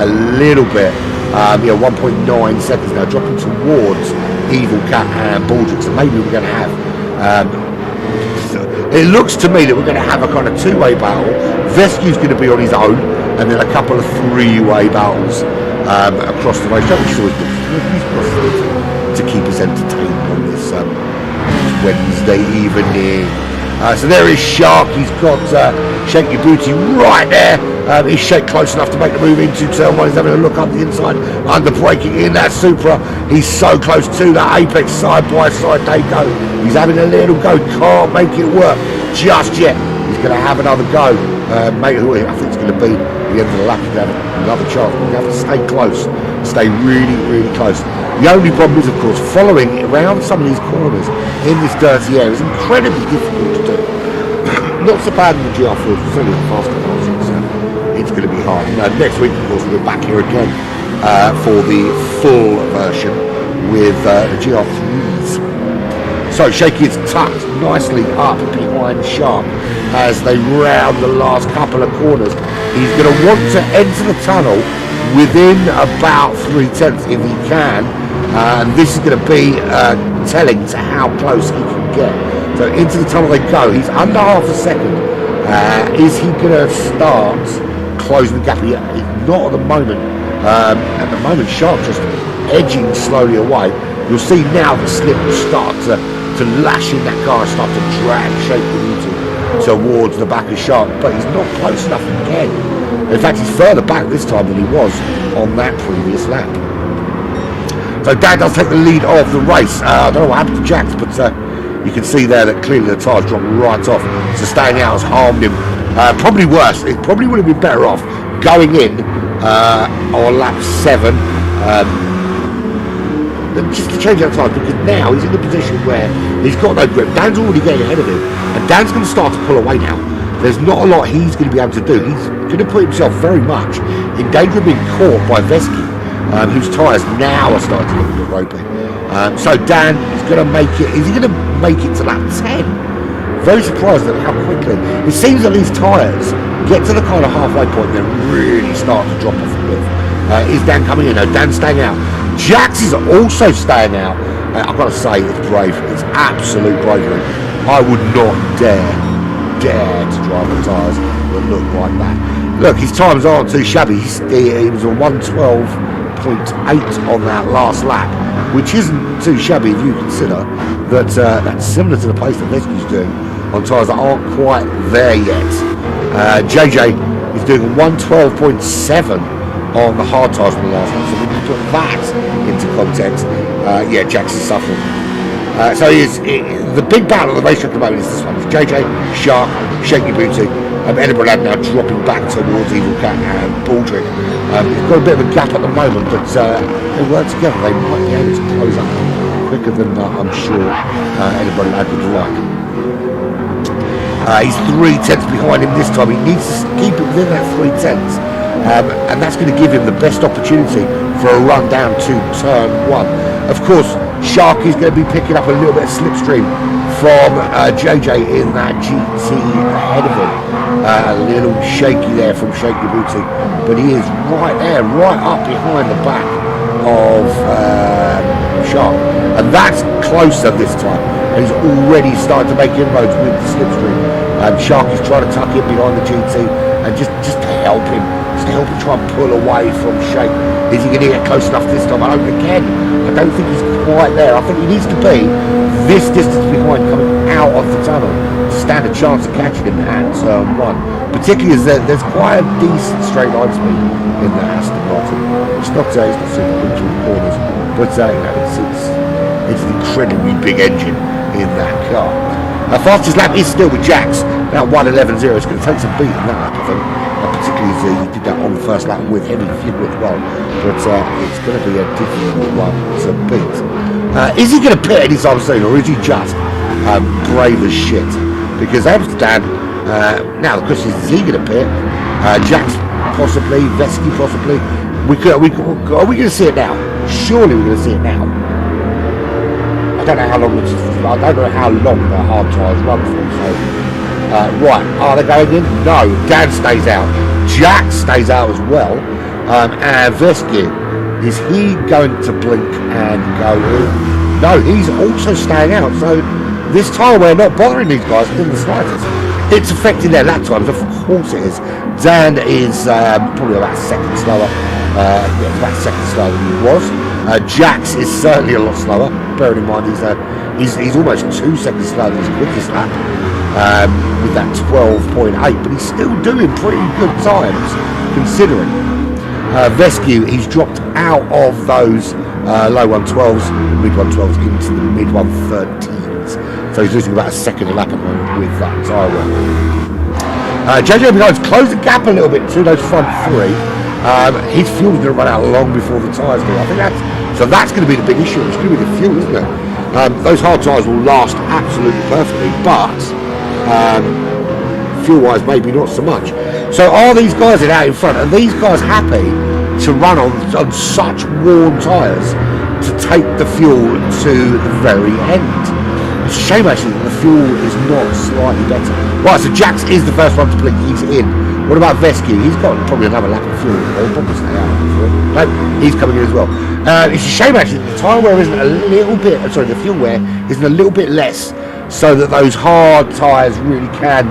a little bit. 1.9 seconds now, dropping towards Evil Cat and Baldrick. So maybe we're going to have... it looks to me that we're going to have a kind of two-way battle. Vesky's going to be on his own, and then a couple of three-way battles across the race. Which is always good to keep us entertained on this Wednesday evening. So there is Shark. He's got Shake Your Booty right there. He's shaped close enough to make the move into turn one. He's having a look up the inside, under braking in that Supra. He's so close to that apex, side by side they go. He's having a little go, can't make it work just yet. He's going to have another go. I think it's going to be the end of the lap. He's going to have another chance. We're going to have to stay close, stay really close. The only problem is, of course, following around some of these corners in this dirty area is incredibly difficult to do. Not so bad in the GR4, it's only the faster cars, so it's going to be hard. Next week, of course, we'll be back here again for the full version with the GR3s. So Shaky is tucked nicely up behind Sharp as they round the last couple of corners. He's going to want to enter the tunnel within about 3/10 if he can. And this is going to be telling to how close he can get. So into the tunnel they go. He's under half a second. Is he going to start closing the gap? He's not at the moment. At the moment, Sharp just edging slowly away. You'll see now the slip will start to lash in that car and start to drag Shaky towards the back of Sharp. But he's not close enough again. In fact, he's further back this time than he was on that previous lap. So Dan does take the lead of the race. I don't know what happened to Jax, but you can see there that clearly the tyres dropped right off. So staying out has harmed him. Probably worse. It probably would have been better off going in on lap 7 just to change that tyre, because now he's in a position where he's got no grip. Dan's already getting ahead of him, and Dan's going to start to pull away now. There's not a lot he's going to be able to do. He's going to put himself very much in danger of being caught by Vesky, whose tyres now are starting to look a bit ropey. So Dan is going to make it. Is he going to make it to lap 10? Very surprised at how quickly. It seems that these tyres get to the kind of halfway point and then really start to drop off a cliff. Is Dan coming in? No, Dan's staying out. Jax is also staying out. I've got to say, it's brave. It's absolute bravery. I would not dare to drive the tyres that look like that. Look, his times aren't too shabby. He was a 112.8 on that last lap, which isn't too shabby if you consider that that's similar to the pace that Vesky's doing on tyres that aren't quite there yet. JJ is doing a 112.7 on the hard tyres from the last lap. So when you put that into context, Jax is suffering. So the big battle of the racetrack at the moment is this one. It's JJ, Shark, Shaky Booty, Edinburgh Lad now dropping back towards Evil Cat and Baldrick. He's got a bit of a gap at the moment, but they work together. They might be able to close up quicker than I'm sure anybody would like. He's 3/10 behind him this time. He needs to keep it within that 3/10, and that's going to give him the best opportunity for a run down to turn 1. Of course, Sharky's going to be picking up a little bit of slipstream from JJ in that GT ahead of him. A little shaky there from Shaky Booty, but he is right there, right up behind the back of Shark, and that's closer this time. And he's already started to make inroads with the slipstream. Shark is trying to tuck in behind the GT and just to help him, try and pull away from Shake. Is he going to get close enough this time? I don't think he's quite there. I think he needs to be this distance behind coming out of the tunnel to stand a chance of catching him at turn 1. Particularly as there's quite a decent straight line speed in the Aston Martin. It's not super good through the corners, but it's an incredibly big engine in that car. Fastest lap is still with Jax, about 1:11.0. It's going to take some beat in that lap, I think. Particularly as he did that on the first lap with heavy fuel as well. But it's going to be a difficult one to beat. Is he going to pit anytime soon, or is he just brave as shit? Because Amsterdam, now the question is he going to pit? Jax possibly, Vesky possibly. Are we going to see it now? Surely we're going to see it now. I don't know how long the hard tyres run for. So, right, are they going in? No, Dan stays out. Jack stays out as well. And Vesky, is he going to blink and go in? No, he's also staying out. So this time we're not bothering these guys in the slightest. It's affecting their lap times, of course it is. Dan is probably about a second slower. It's about a second slower than he was. Jax is certainly a lot slower. Bearing in mind he's almost 2 seconds slower than his quickest lap with that 12.8, but he's still doing pretty good times considering. Vescu, he's dropped out of those low 112s, mid 112s into the mid 113s, so he's losing about a second a lap at the moment with that tyre work. JJ behind's closed the gap a little bit to those front 3. His fuel's going to run out long before the tyres do. I think that's going to be the big issue. It's going to be the fuel, isn't it? Those hard tyres will last absolutely perfectly, but fuel-wise, maybe not so much. So are these guys out in front? Are these guys happy to run on such worn tyres to take the fuel to the very end? It's a shame actually that the fuel is not slightly better. Right, so Jax is the first one to blink. He's in. What about Vescu? He's got probably another lap of fuel. He'll probably stay out. No, he's coming in as well. It's a shame actually that the tyre wear isn't a little bit, sorry, the fuel wear isn't a little bit less, so that those hard tyres really can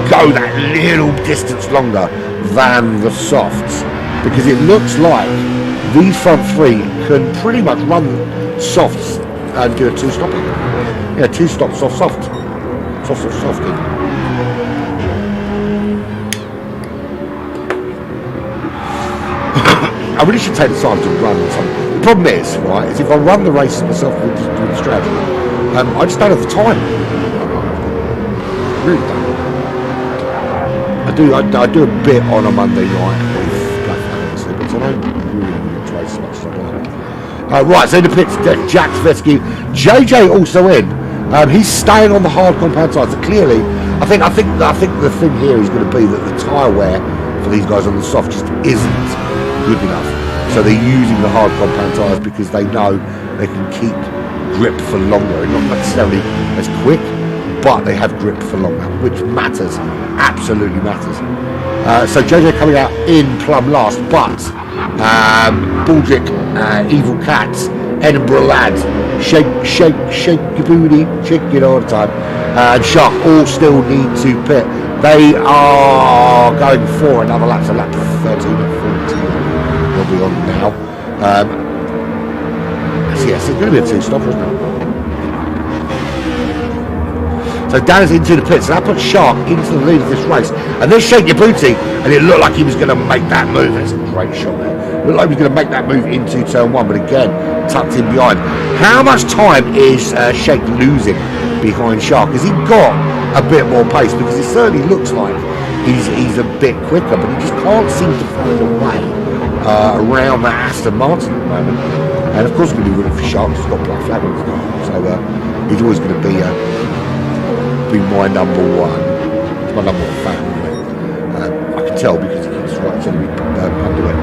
go that little distance longer than the softs. Because it looks like these front 3 can pretty much run softs and do a 2-stopping. Yeah, 2-stop soft. I really should take the time to run something. The problem is, right, is if I run the race myself with the strategy, I just don't have the time. I really don't. I do a bit on a Monday night with Black Friday, but I don't really get to race much as I like. Right, so in the pits, Jax, Vescu, JJ also in. He's staying on the hard compound tyres. So clearly, I think the thing here is going to be that the tyre wear for these guys on the soft just isn't good enough. So they're using the hard compound tyres because they know they can keep grip for longer, and not necessarily as quick, but they have grip for longer, which matters, absolutely matters. So JJ coming out in plumb last, but Baldrick, Evil Cats, Edinburgh Lads, shake your booty, shake it all the time, and Shark all still need to pit. They are going for another lap, so lap 13 and 14 they'll be on now. So yes, it's going to be a 2-stop, isn't it? So Dan is into the pits, and that puts Shark into the lead of this race. And then Shake Your Booty, and it looked like he was going to make that move. It's a great shot there. It looked like he was going to make that move into turn 1, but again, tucked in behind. How much time is Shake losing behind Shark? Has he got a bit more pace? Because it certainly looks like he's a bit quicker, but he just can't seem to find a way around that Aston Martin at the moment. And of course we're going to be running for sharks. He's got black flag on his car. So he's always going to be my number one. He's my number one fan. I can tell because he's right to me under it.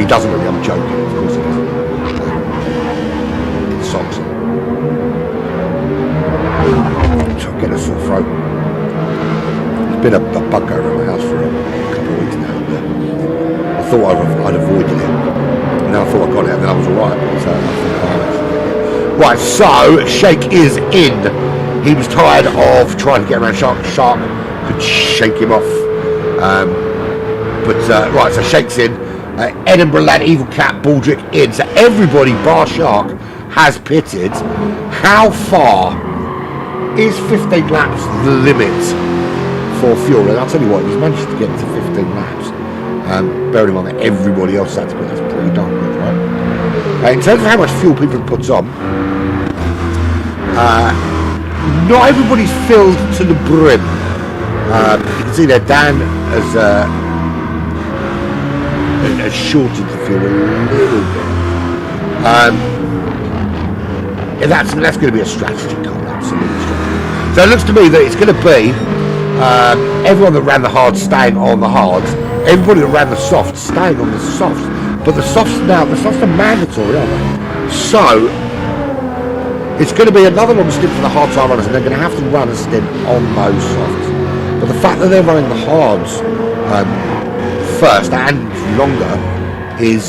He doesn't really, I'm joking, of course he doesn't. Socks. So I'm getting a sore throat. It's been a bug going around my house for a couple of weeks now. I thought I'd avoided it. And then I thought I got it and then I was alright. So right, so Shake is in. He was tired of trying to get around Shark. Shark could shake him off. Right, so Shake's in. Edinburgh Lad, Evil Cat, Baldrick in. So everybody bar Shark has pitted. How far is 15 laps the limit for fuel? And I'll tell you what, he's managed to get to 15 laps. Bearing in mind that everybody else had to put, that's pretty darn good, right? In terms of how much fuel people puts on, not everybody's filled to the brim. You can see there Dan has shorted the fuel a little bit. And that's going to be a strategy call, absolutely. So it looks to me that it's going to be everyone that ran the hards staying on the hards, everybody that ran the softs staying on the softs. But the softs are mandatory, aren't they? So it's going to be another long stint for the hard time runners, and they're going to have to run a stint on those softs. But the fact that they're running the hards first and longer is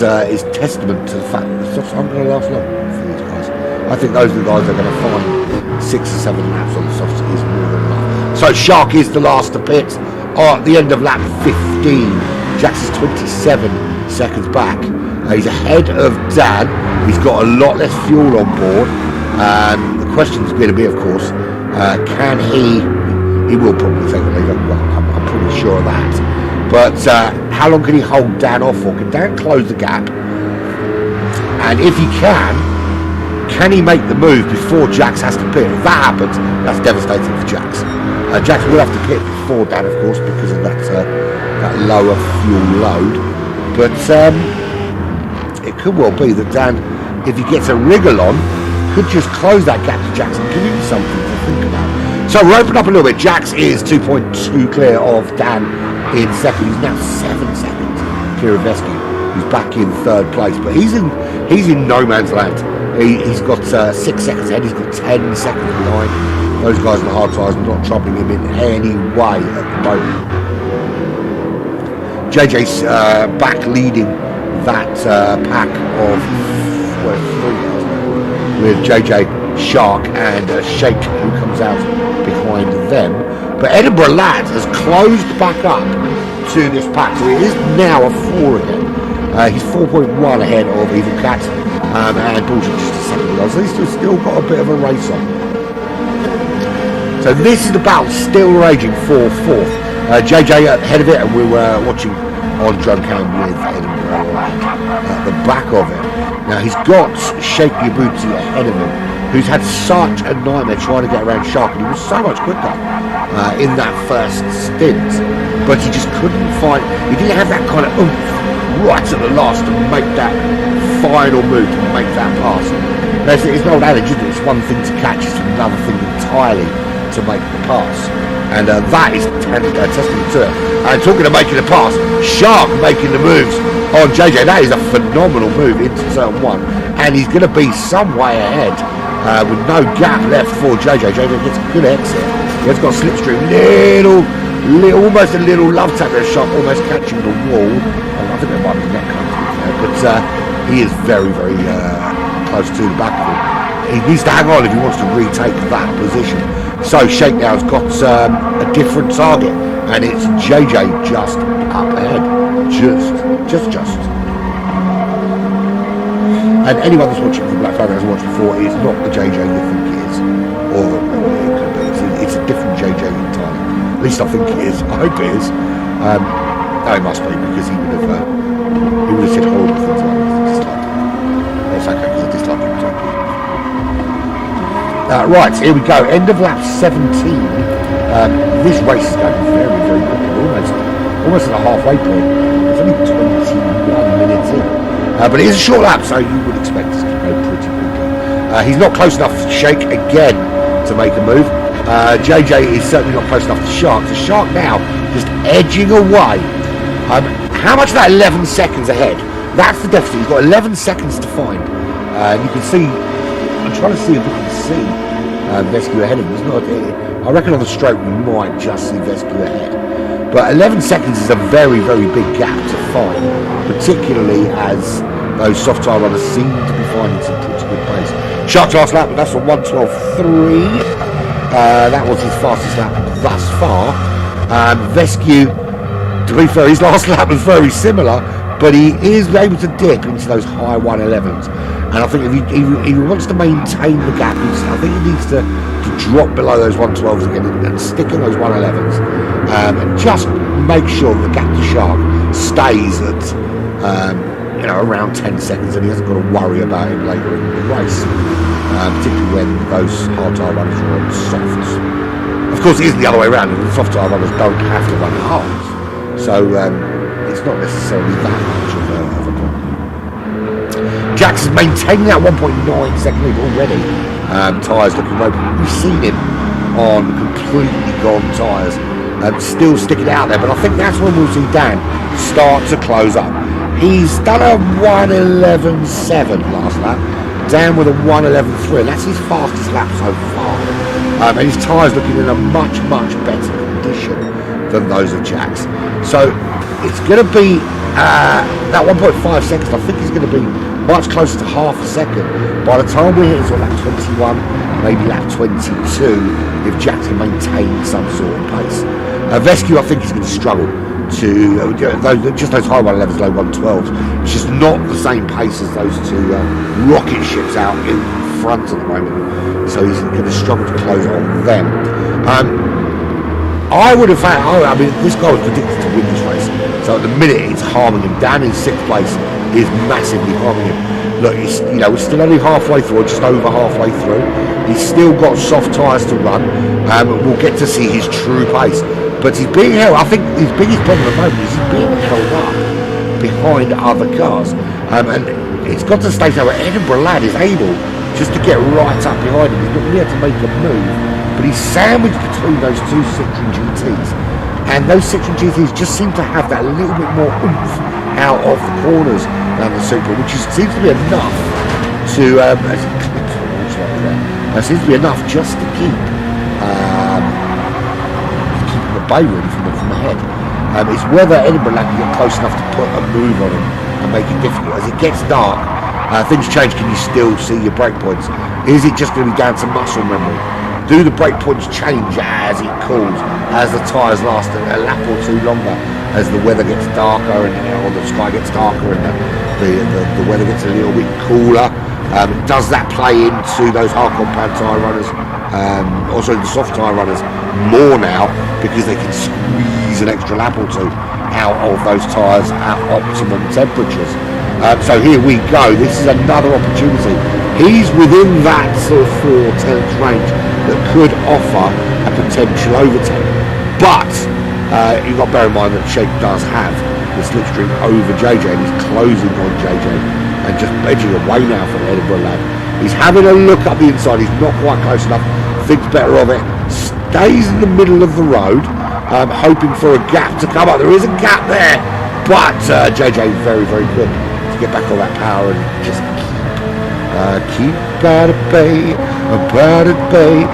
testament to the fact that the softs aren't going to last long for these guys. I think those are the guys that are going to find 6 or 7 laps on the softs is more than enough. So Shark is the last to pit at the end of lap 15. Jax is 27 seconds back. He's ahead of Dan. He's got a lot less fuel on board. The question is going to be, of course, can he will probably take the lead. Well, I'm pretty sure of that. But how long can he hold Dan off for? Can Dan close the gap? And if he can he make the move before Jax has to pit? If that happens, that's devastating for Jax. Jax will have to pit before Dan, of course, because of that lower fuel load. But it could well be that Dan, if he gets a wriggle on, could just close that gap to Jax and give him something to think about. So we're opened up a little bit. Jax is 2.2 clear of Dan in second. He's now 7 seconds clear of Vesky, who's back in third place. But he's in no man's land. He's got 6 seconds ahead. He's got 10 seconds behind. Those guys on the hard tires are not troubling him in any way at the moment. JJ's back leading that pack of 3 with JJ, Shark and Shake, who comes out behind them. But Edinburgh Lad has closed back up to this pack, so it is now a 4 again. He's 4.1 ahead of Evil Cat and Bullshit just a second ago, so he's still got a bit of a race on. So this is the battle still raging for 4th. JJ ahead of it, and we were watching on drone cam with Edinburgh Lad at the back of it. Now he's got Shake Yabuti ahead of him, who's had such a nightmare trying to get around Shark, and he was so much quicker in that first stint, but he just couldn't find, he didn't have that kind of oomph right at the last to make that final move, to make that pass. It's an old adage, isn't it? It's one thing to catch, it's another thing entirely to make the pass. And that is testament to it. And talking of making the pass, Shark making the moves on JJ. That is a phenomenal move into turn 1. And he's going to be some way ahead with no gap left for JJ. JJ gets a good exit. He's got a slipstream. Almost a little love tap there. Shark almost catching the wall. I think there might be net comes there. But he is very, very close to the back of him. He needs to hang on if he wants to retake that position. So Shake now's got a different target, and it's JJ just up ahead, just. And anyone that's watching from Black Flag has watched before is not the JJ you think it is, or it could be. It's a different JJ entirely. At least I think it is. I hope it is. No, it must be, because he would have said horrible things like dislike him. It's okay because I dislike him too. Right, here we go. End of lap 17. This race is going very, very quickly. Almost at a halfway point. It's only 21 minutes in. But it is a short lap, so you would expect it to go He's not close enough to Shake again to make a move. JJ is certainly not close enough to Shark. The Shark now just edging away. How much of that 11 seconds ahead? That's the deficit. He's got 11 seconds to find. And you can see, I'm trying to see if we can see Vescu ahead of him. It's not, I reckon on the stroke we might just see Vescu ahead. But 11 seconds is a very, very big gap to find, particularly as those soft tyre runners seem to be finding some pretty good pace. Shark's last lap, but that's a 1:12.3. That was his fastest lap thus far. Vescu, to be fair, his last lap was very similar, but he is able to dip into those high 1:11s. And I think if he wants to maintain the gap, I think he needs to drop below those 1:12s again and stick in those 1:11s. And just make sure that the gap to Shark stays at around 10 seconds, and he hasn't got to worry about it later in the race, particularly when those hard tyre runners are on softs. Of course, it isn't the other way around. The soft tyre runners don't have to run hards, so it's not necessarily that much of a problem. Jax is maintaining that 1.9 second lead already. Tyres looking low. We've seen him on completely gone tyres, still sticking out there, but I think that's when we'll see Dan start to close up. He's done a 1:11.7 last lap. Dan with a 1:11.3. That's his fastest lap so far. And his tyres looking in a much, much better condition than those of Jax. So it's going to be that 1.5 seconds. I think he's going to be much closer to half a second by the time we're hitting sort of lap 21, maybe lap 22, if Jax can maintain some sort of pace. Vescu, I think, is going to struggle to just those high 1:11s, low 1:12s. It's just not the same pace as those two rocket ships out in front at the moment, so he's going to struggle to close on them. I would have found, I mean, this guy was predicted to win this race, so at the minute it's harming him. Dan in 6th place is massively harming him. Look, we're still only halfway through, or just over halfway through. He's still got soft tyres to run. We'll get to see his true pace. But he's being held, I think his biggest problem at the moment is he's being held up behind other cars. And it's got to the stage now where Edinburgh Lad is able just to get right up behind him. He's not really able to make a move, but he's sandwiched between those two Citroen GTs. And those Citroen GTs just seem to have that little bit more oomph out of the corners down the Supra, which seems to be enough to, as it clips towards like that, seems to be enough just to keep the bay really from ahead. It's whether Edinburgh Lad can get close enough to put a move on him and make it difficult. As it gets dark, things change. Can you still see your brake points? Is it just going to be down to muscle memory? Do the brake points change as it cools, as the tyres last a lap or two longer, as the weather gets darker and or the sky gets darker and the weather gets a little bit cooler? Does that play into those hard compound tyre runners, also the soft tyre runners, more now because they can squeeze an extra lap or two out of those tyres at optimum temperatures? So here we go. This is another opportunity. He's within that sort of 4/10 range that could offer a potential overtake. But you've got to bear in mind that Shake does have the slipstream over JJ, and he's closing on JJ and just edging away now from Edinburgh Lad. He's having a look up the inside. He's not quite close enough. Thinks better of it. Stays in the middle of the road, hoping for a gap to come up. There is a gap there, but JJ is very, very quick to get back all that power and just keep out of bay, about at bay.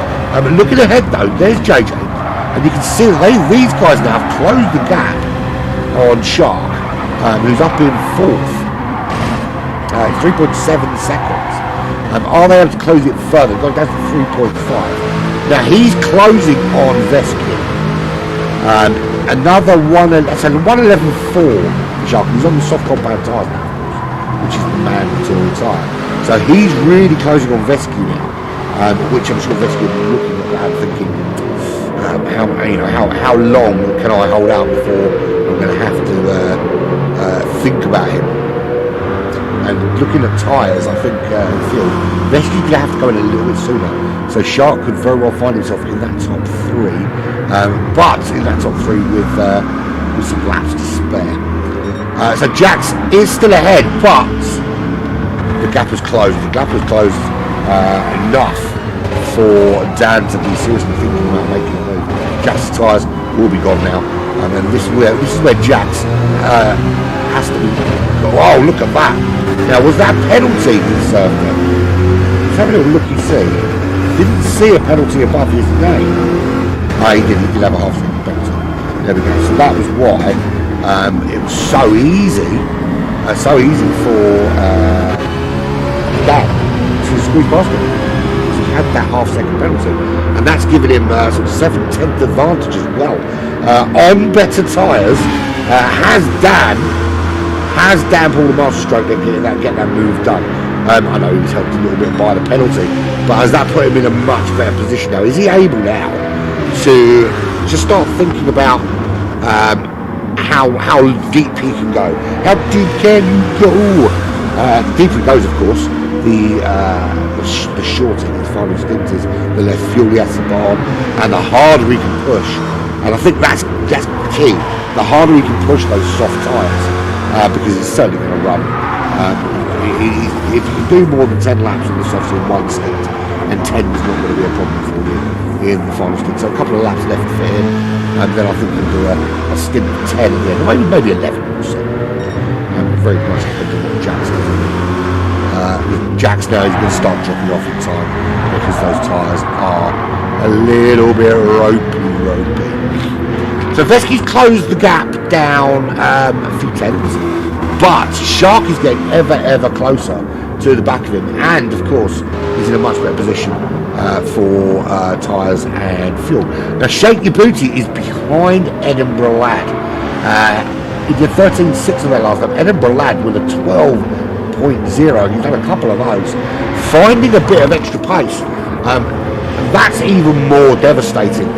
Looking ahead though, there's JJ, and you can see that these guys now have closed the gap on Shark, who's up in 4th. 3.7 seconds. Are they able to close it further? Going down to 3.5. Now he's closing on Vescu. Another 1:11.4 Shark. He's on the soft compound tyres now, which is the mandatory tyre. So he's really closing on Vescu now, which I'm sure Vescu will be looking at that thinking, how long can I hold out before I'm going to have to think about him? And looking at tyres, I think Vescu could have to go in a little bit sooner. So Shark could very well find himself in that top 3, but in that top 3 with some laps to spare. So Jax is still ahead, but the gap is closed. The gap was closed enough for Dan to be seriously thinking about making a move. Jack's tyres will be gone now, and then this is where Jack's has to be. Oh, look at that! Now, was that a penalty he served him? Let's have a little look. You see, didn't see a penalty above his name. He did have a half-second penalty. There we go. So that was why it was so easy for Dan to squeeze past him. He had that half-second penalty, and that's given him sort of 7/10 advantage as well. On better tyres, has Dan pulled the master stroke and get that move done? I know he was helped a little bit by the penalty, but has that put him in a much better position now? Is he able now to just start thinking about how deep he can go? How deep can you go? The deeper he goes, of course, the shorter his final stint is, the less fuel he has to burn, and the harder he can push. And I think that's key. The harder he can push those soft tyres, because he's certainly going to run. If you can do more than 10 laps on the softs in one stint, and 10 is not going to be a problem for you in the final stint. So a couple of laps left for him, and then I think he'll do a stint of 10 at the end, maybe 11 or so. Very much depending on what Jack's doing. Jack's now is going to start dropping off in time because those tyres are a little bit ropey. So Vesky's closed the gap down a few tenths, but Shark is getting ever closer to the back of him, and of course he's in a much better position for tyres and fuel. Now Shake Your Booty is behind Edinburgh Lad. He did 13.6 of that last time. Edinburgh Lad with a 12.0. He's done a couple of those, finding a bit of extra pace. That's even more devastating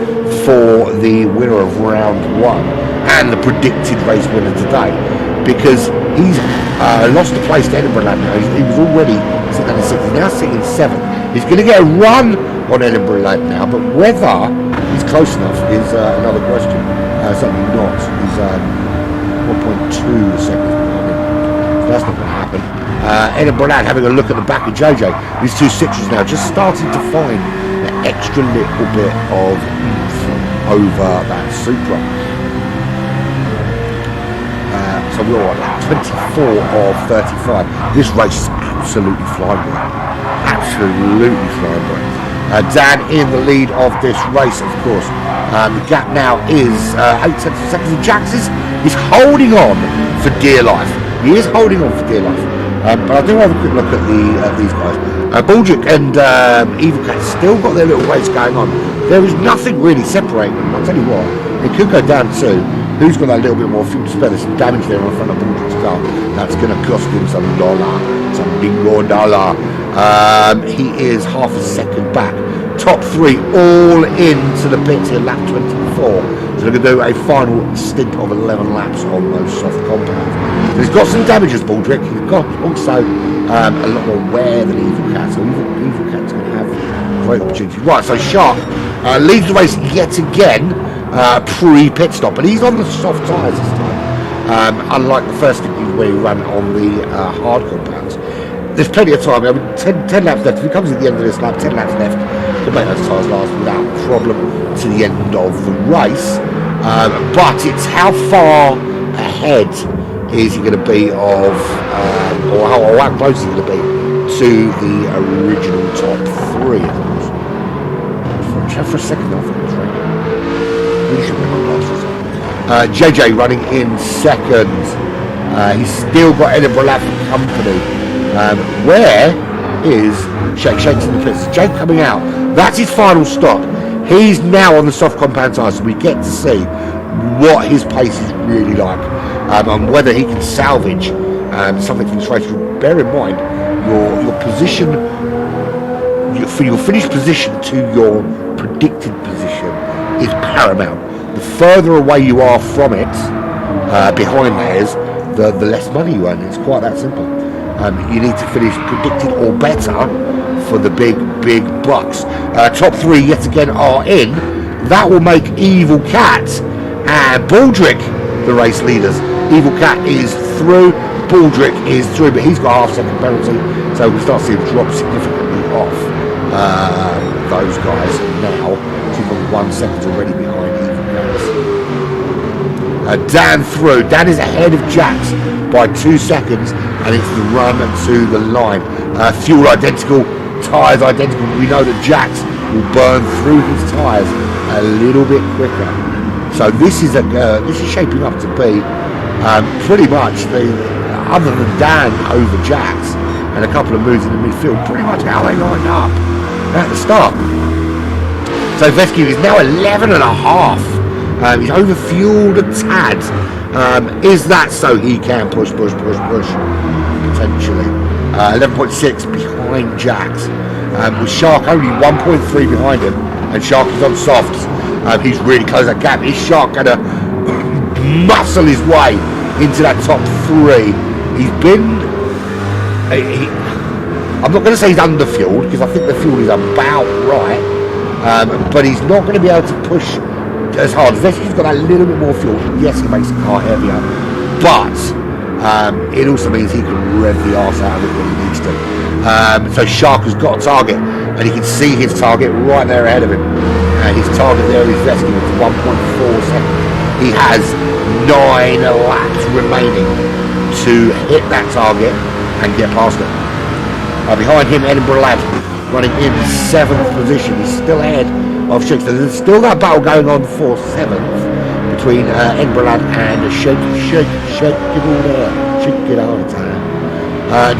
for the winner of round one and the predicted race winner today, because he's lost the place to Edinburgh Lad now. He was already sitting in 6th, he's now sitting in 7th. He's going to get a run on Edinburgh Lad now, but whether he's close enough is another question. Certainly not. He's 1.2 seconds behind him. So that's not going to happen. Edinburgh Lad having a look at the back of JJ. These two Citroens now just starting to find an extra little bit of oomph over that Supra. So we're on lap 24 of 35. This race is absolutely flying by. Absolutely flying by. Dan in the lead of this race, of course. The gap now is 8 seconds. And Jax is holding on for dear life. He is holding on for dear life. But I do have a quick look at these guys. Baldrick and Evil Cat still got their little race going on. There is nothing really separating them. I'll tell you what, it could go down to who's got that little bit more fuel to spare. There's some damage there on the front of Baldrick's car. That's going to cost him some bingo dollar. He is half a second back. Top 3 all into the pits in lap 24. So they're going to do a final stint of 11 laps on those soft compounds. So he's got some damages, Baldrick. He's got also a lot more wear than Evil Cat. So Evil Cat's going to have great opportunity. Right, so Shark leads the race yet again pre-pit stop. But he's on the soft tyres this time. Unlike the first stint where he ran on the hard compounds. There's plenty of time. I mean, 10 laps left. If he comes at the end of this lap, 10 laps left to make those tyres last without problem to the end of the race. But it's how far ahead is he going to be of, or how close is he going to be to the original top 3 of course. For a second, I think it was right. Really should have been on last result. JJ running in second. He's still got Edinburgh Lad for company. Where is Shake's in the pits? Jake coming out. That's his final stop. He's now on the soft compound tyres, so we get to see what his pace is really like, and whether he can salvage something from this race. Bear in mind your position, for your finished position to your predicted position is paramount. The further away you are from it, behind theirs, the less money you earn. It's quite that simple. You need to finish predicted or better for the big bucks. Top 3 yet again are in. That will make Evil Cat and Baldrick the race leaders. Evil Cat is through, Baldrick is through, but he's got half second penalty, so we'll start seeing him drop significantly off those guys now. 2.1 seconds already behind Evil Cats. Dan through. Dan is ahead of Jax by 2 seconds, and it's the run to the line. Fuel identical, tyres identical. We know that Jax will burn through his tyres a little bit quicker. So this is shaping up to be pretty much other than Dan over Jax and a couple of moves in the midfield, pretty much how they lined up at the start. So Vesky is now 11 and a half. He's over-fueled a tad. Is that so he can push? Potentially. 11.6 behind Jax. With Shark only 1.3 behind him, and Shark is on softs. He's really closed that gap. Is Shark going to muscle his way into that top 3? He's been... I'm not going to say he's under-fueled, because I think the fuel is about right. But he's not going to be able to push as hard. Vesky's got that little bit more fuel. Yes, he makes the car heavier, but it also means he can rev the arse out of it when he needs to. So Shark has got a target, and he can see his target right there ahead of him. His target there is Vesky with 1.4 seconds. He has 9 laps remaining to hit that target and get past it. Behind him, Edinburgh Lad running in 7th position. He's still ahead of Shake. So there's still that battle going on for 7th between Edinburgh Lad and Shake it all the time.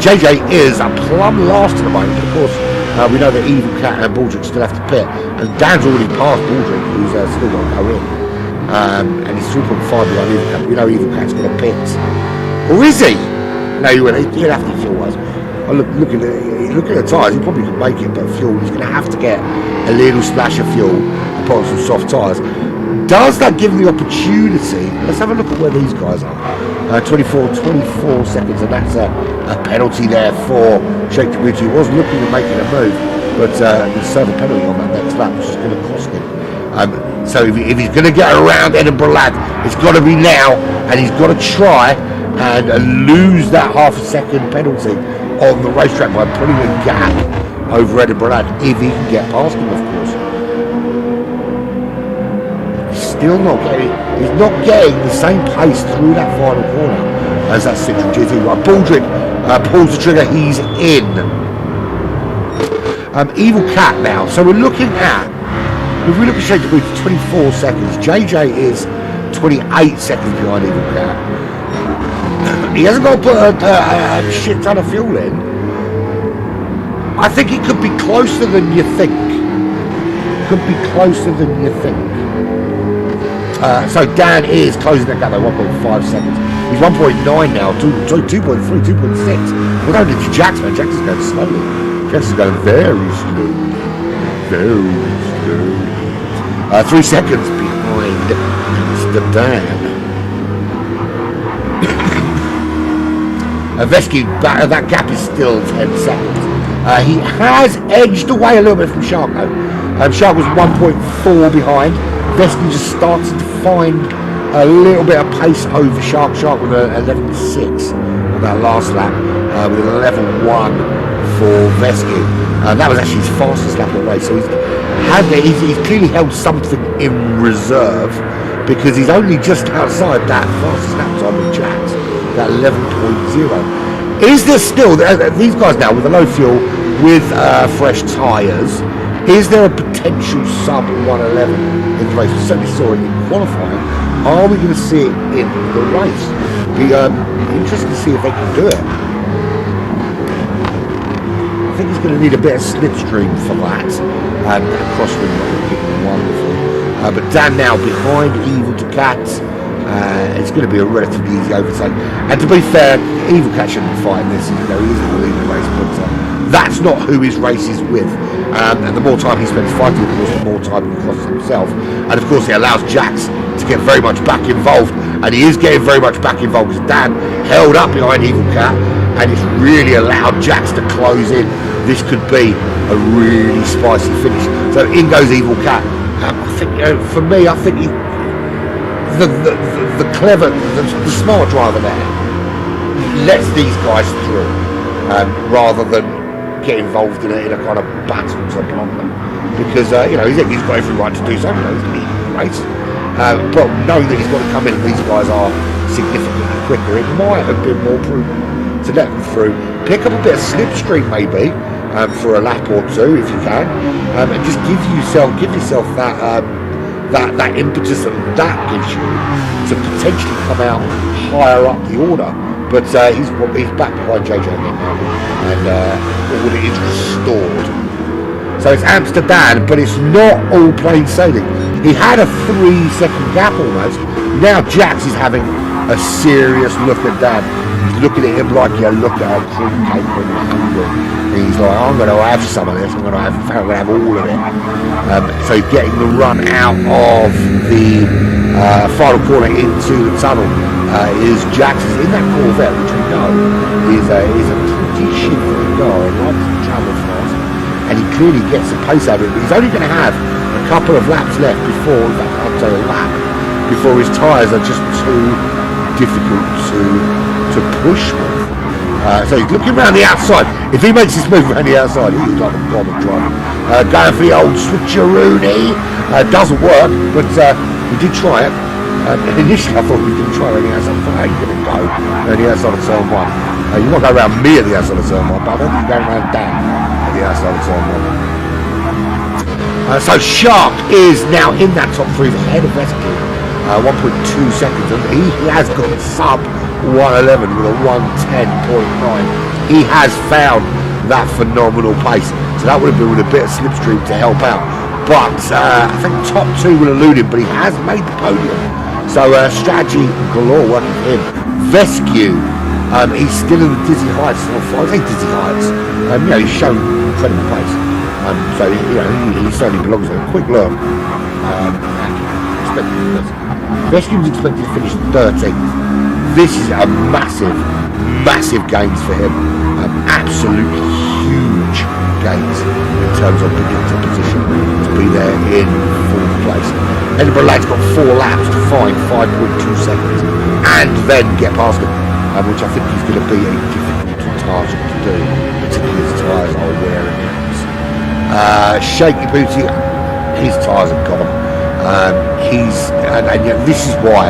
JJ is a plumb last at the moment, but of course we know that Evil Cat and Baldrick still have to pit, and Dan's already passed Baldrick, who's still got to go in, and he's 3.5 behind Evil Cat. We know Evil Cat's going to pit, or is he? No, he won't. He'll have to fuel-wise. Look at the tyres, he probably could make it, but fuel, he's going to have to get a little splash of fuel and put on some soft tyres. Does that give him the opportunity? Let's have a look at where these guys are. 24 seconds, and that's a penalty there for Sheikh Djibouti. He was looking at making a move, but he served a penalty on that next lap, which is going to cost him. So if he's going to get around Edinburgh Lad, it's got to be now, and he's got to try and lose that half a second penalty on the racetrack by putting a gap over Edinburgh Lad, if he can get past him, of course. He's not getting the same pace through that final corner as that Citroen GT. Right, Baldrick pulls the trigger, he's in. Evil Cat now, so we're looking at, if we look at Shake Djibouti, 24 seconds, JJ is 28 seconds behind Evil Cat. He hasn't got to put a shit ton of fuel in. I think it could be closer than you think. So Dan is closing that gap by 1.5 seconds. He's 1.9 now, 2.3, 2.6. Well, no, it's Jax, man. Jax is going slowly. Jax is going very slow. 3 seconds behind Mr. Dan. Vesky, that gap is still 10 seconds. He has edged away a little bit from Shark though. Shark was 1.4 behind. Vesky just starts to find a little bit of pace over Shark. Shark with an 11.6 on that last lap, with an 11.1 for Vesky. That was actually his fastest lap of the race. So he's clearly held something in reserve, because he's only just outside that fastest lap time with Jax. That 11.0. Is there still, these guys now with the low fuel, with fresh tyres, is there a potential sub 111 in the race? We certainly saw it in qualifying. Are we going to see it in the race? Be interesting to see if they can do it. I think he's going to need a bit of slipstream for that. Crosswind not looking wonderful. But Dan now behind Evil to Cat. It's going to be a relatively easy overtake. And to be fair, Evil Cat shouldn't be fighting this. He is in the leading race, but that's not who his race is with. And the more time he spends fighting, of course, the more time he costs himself. And of course, it allows Jax to get very much back involved. And he is getting very much back involved, because Dan held up behind Evil Cat, and it's really allowed Jax to close in. This could be a really spicy finish. So in goes Evil Cat. I think, for me, I think the clever, the smart driver there lets these guys through, rather than get involved in a kind of battle to block them, because he's got every right to do so. He's leading the race, but knowing that he's got to come in and these guys are significantly quicker, it might have been more prudent to let them through, pick up a bit of slipstream maybe for a lap or two if you can, and just give yourself that impetus that gives you to potentially come out higher up the order. But he's back behind JJ again now, and order is restored. So it's Amsterdam, but it's not all plain sailing. He had a 3-second gap almost. Now Jax is having a serious look at Dan. He's looking at him like you look at a cream cake when you're hungry. And he's like, I'm going to have some of this. I'm going to have all of it. So he's getting the run out of the final corner into the tunnel. Is Jax is in that Corvette, which we know is a pretty shifty car and likes to travel fast. And he clearly gets the pace out of it. But he's only going to have a couple of laps left before, in fact, I'd say a lap, before his tyres are just too difficult to push with. So he's looking around the outside. If he makes this move around the outside, he's like a bomber driver. Going for the old switcheroony. Doesn't work, but we did try it. Initially I thought we didn't try it on the outside. I thought, how are you going to go on the outside of turn 1? You might go around me at the outside of turn 1, but I don't think you're going around Dan at the outside of turn 1. So Shark is now in that top 3 ahead of Rescue. 1.2 seconds, and he has got sub 111 with a 110.9. He has found that phenomenal pace, so that would have been with a bit of slipstream to help out, but I think top 2 will elude him, but he has made the podium, so strategy galore working for him. Vescu, he's still in the dizzy heights, I think dizzy heights. He's shown incredible pace, so he certainly belongs there. Quick look. Vescu was expected to finish 13th. This is a massive gains for him. Absolutely huge gains in terms of predicted position to be there in 4th place. Edinburgh Lad's got 4 laps to find 5.2 seconds and then get past him, which I think is going to be a difficult task to do, particularly as tyres are wearing out. Shaky Booty, his tyres are gone. This is why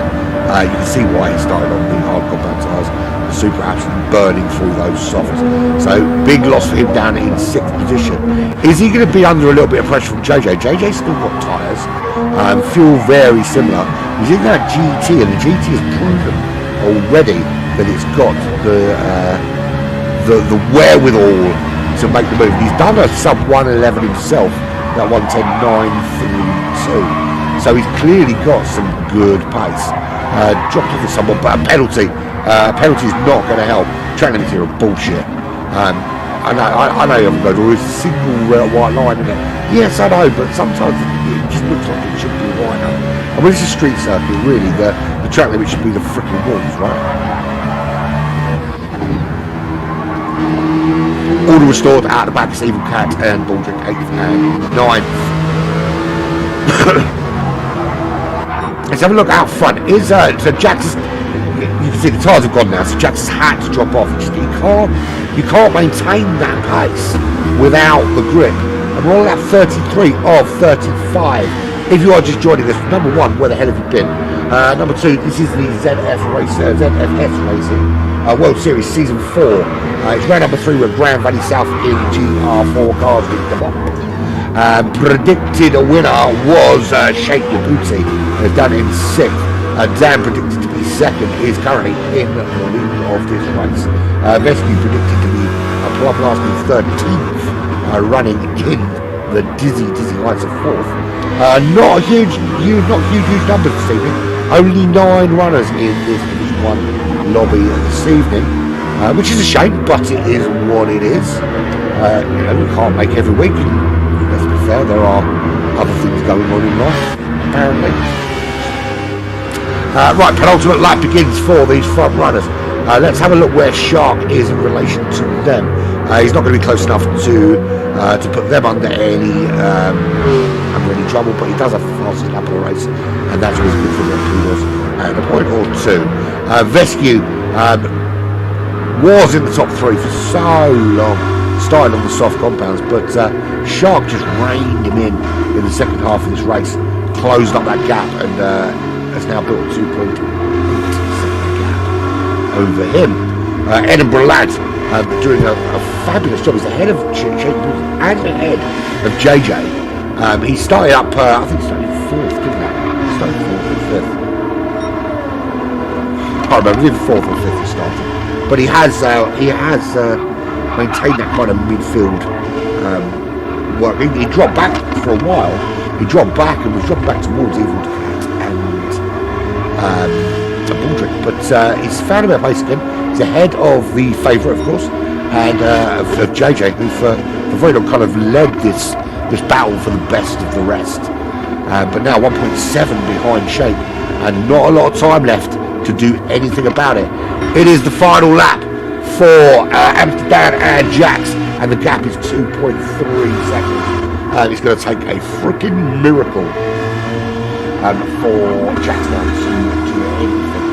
you can see why he started on the hard compound tyres. The super absolutely burning through those softs. So big loss for him down in 6th position. Is he going to be under a little bit of pressure from JJ? JJ's still got tyres, feel very similar. He's in that GT, and the GT has proven already that it's got the wherewithal to make the move. He's done a sub 111 himself, that 110.932. So he's clearly got some good pace. Dropped off with someone, but a penalty. Penalty is not going to help. Track limits here are bullshit. I know you haven't got there is a single white line in it. Yes, I know, but sometimes it just looks like it should be white. I mean, it's a street circuit, really. The track limit should be the freaking walls, right? Order restored out the back. Evil Cat and Baldrick 8th and 9th. Let's have a look out front. So Jax is, you can see the tyres have gone now, so Jax has had to drop off. You can't maintain that pace without the grip. And we're all at 33 of 35. If you are just joining us, number 1, where the hell have you been? Number 2, this is the ZFS Racing World Series Season 4. It's round number 3 with Grand Valley South in GR4 cars with the predicted winner was Shake Your Booty. They've done it in 6th. Dan predicted to be 2nd. Is currently in the lead of this race. Vescu predicted to be lasting 13th, running in the dizzy heights of 4th. Not huge numbers this evening. Only 9 runners in this Division 1 lobby this evening, which is a shame, but it is what it is. You can't make every week. Let's be fair, there are other things going on in life, apparently. Right, penultimate lap begins for these front runners. Let's have a look where Shark is in relation to them. He's not going to be close enough to put them under any trouble, but he does have a fastest lap of the race, and that's always good for them. He was at a point or 2. Vescu was in the top 3 for so started on the soft compounds, but Shark just reined him in the second half of this race, closed up that gap, and has now built a 2.8 second gap over him. Edinburgh Lad doing a fabulous job. He's ahead of and ahead of JJ. He started up, I think he started fourth, didn't he? He started fourth or fifth. I can't remember, either fourth or fifth he started. But he has maintained that kind of midfield work. He dropped back for a while. He dropped back and was dropped back towards Evil Cat and Baldrick. But he's found a bit of pace again. He's ahead of the favourite, of course, and of JJ, who for very long kind of led this battle for the best of the rest. But now 1.7 behind Shape, and not a lot of time left to do anything about it. It is the final lap for Amsterdam and Jax, and the gap is 2.3 seconds. It's going to take a freaking miracle for Jax now to do anything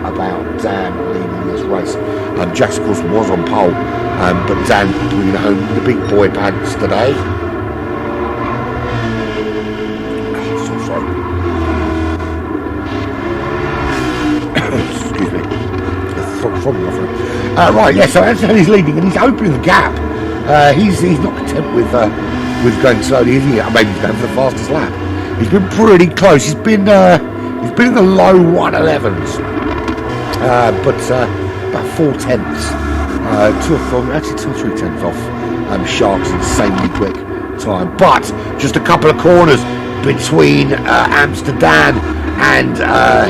about Dan leading this race. Jax, of course, was on pole, but Dan bringing home the big boy pants today. Excuse me. Right, yeah, so Anthony's leading and he's opening the gap. He's not content with going slowly, is he? Maybe he's going for the fastest lap. He's been pretty close. He's been in the low 111s, but about 4 tenths, 2 or 3 tenths off Shark's insanely quick time. But just a couple of corners between Amsterdam and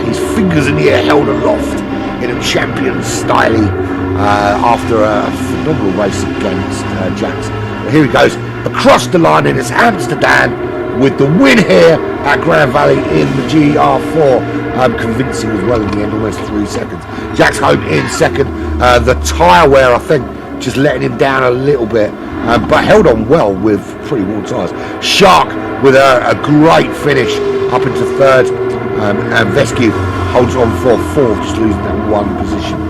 his fingers in the air held aloft in a champion style after a phenomenal race against Jax. But here he goes across the line, and it's Amsterdam with the win here at Grand Valley in the GR4. Convincing as well in the end, almost 3 seconds. Jax home in second. The tyre wear, I think, just letting him down a little bit, but held on well with pretty worn tyres. Shark with a great finish up into third, and Vescu holds on for fourth, just losing that one position.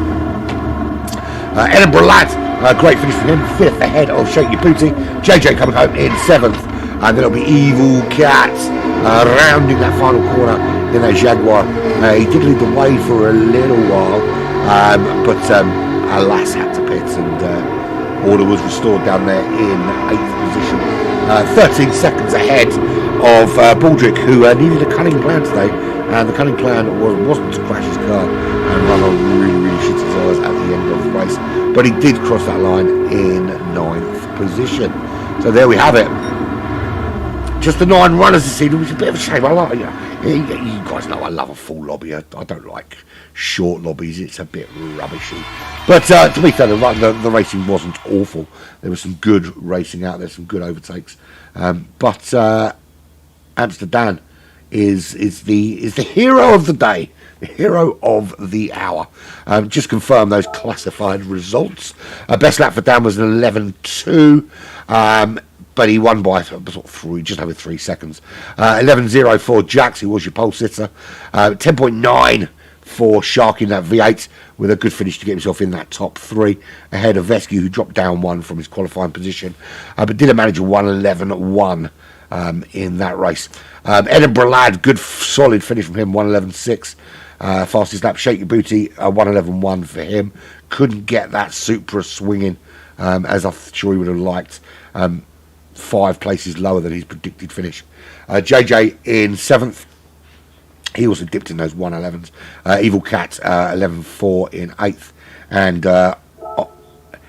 Edinburgh Lad, great finish for him, fifth ahead of Shake Your Booty. JJ coming home in seventh, and then it'll be Evil Cat rounding that final corner in that Jaguar. He did lead the way for a little while, but alas had to pit, and order was restored down there in 8th position. 13 seconds ahead of Baldrick, who needed a cunning plan today, and the cunning plan wasn't to crash his car and run on really shitty tyres at the end of the race, but he did cross that line in 9th position. So there we have it. Just the 9 runners this season, which is a bit of a shame. I like, you guys know I love a full lobby. I don't like short lobbies. It's a bit rubbishy. But to be fair, the racing wasn't awful. There was some good racing out there, some good overtakes. But Amsterdam is the hero of the day, the hero of the hour. Just confirm those classified results. Best lap for Dan was an 11.2. But he won by just over 3 seconds. 11.0 for Jax, who was your pole sitter. 10.9 for Shark in that V8, with a good finish to get himself in that top 3, ahead of Vescu, who dropped down 1 from his qualifying position, but did manage a 1.11.1 in that race. Edinburgh Lad, good solid finish from him, 1.11.6. Fastest lap, Shake Your Booty, 1.11.1 for him. Couldn't get that Supra swinging as I'm sure he would have liked. 5 places lower than his predicted finish. JJ in 7th. He also dipped in those 1.11s. Evil Cat 11.4 in 8th. And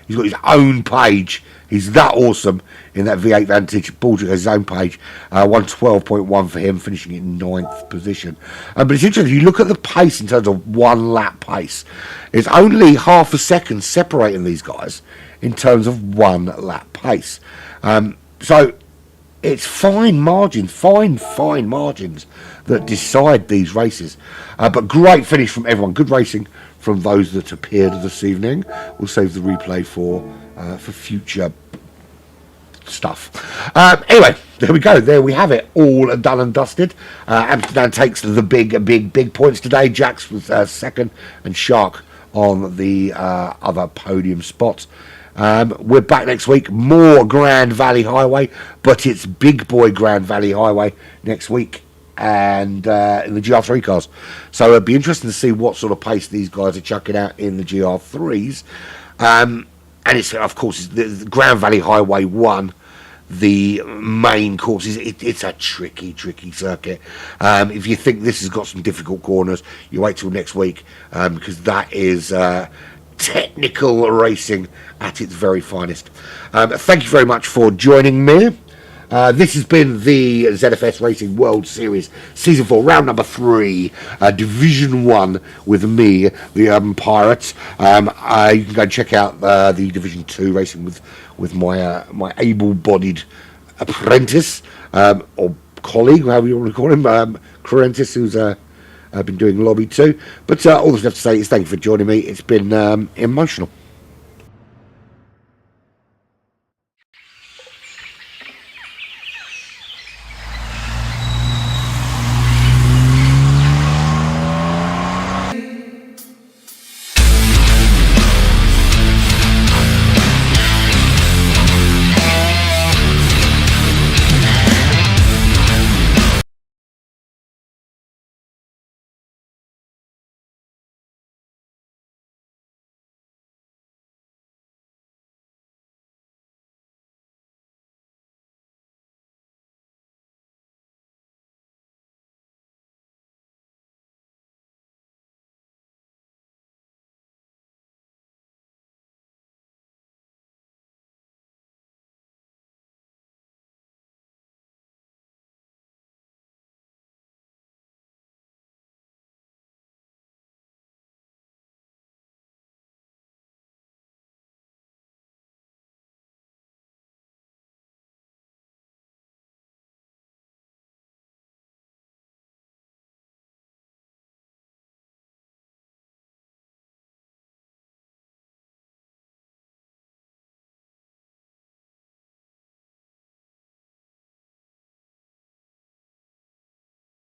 he's got his own page. He's that awesome in that V8 Vantage. Baldrick has his own page. 112.1 for him, finishing in 9th position. But it's interesting, you look at the pace in terms of 1 lap pace. It's only half a second separating these guys in terms of 1 lap pace. So it's fine margins that decide these races. But great finish from everyone. Good racing from those that appeared this evening. We'll save the replay for future stuff. Anyway, there we go. There we have it. All done and dusted. Amsterdam takes the big points today. Jax was second, and Shark on the other podium spot. We're back next week. More Grand Valley Highway, but it's big boy Grand Valley Highway next week, and in the GR3 cars. So it'd be interesting to see what sort of pace these guys are chucking out in the GR3s. And it's, of course, it's the Grand Valley Highway 1. The main course it's a tricky circuit. If you think this has got some difficult corners, you wait till next week, because that is technical racing at its very finest. Thank you very much for joining me. This has been the ZFS Racing World Series Season 4, Round number 3, Division 1 with me, the Urban Pirates. You can go and check out the Division 2 racing with my my able-bodied apprentice, or colleague, however you want to call him, Apprentice, who's been doing lobby too. But all that's left to say is thank you for joining me. It's been emotional.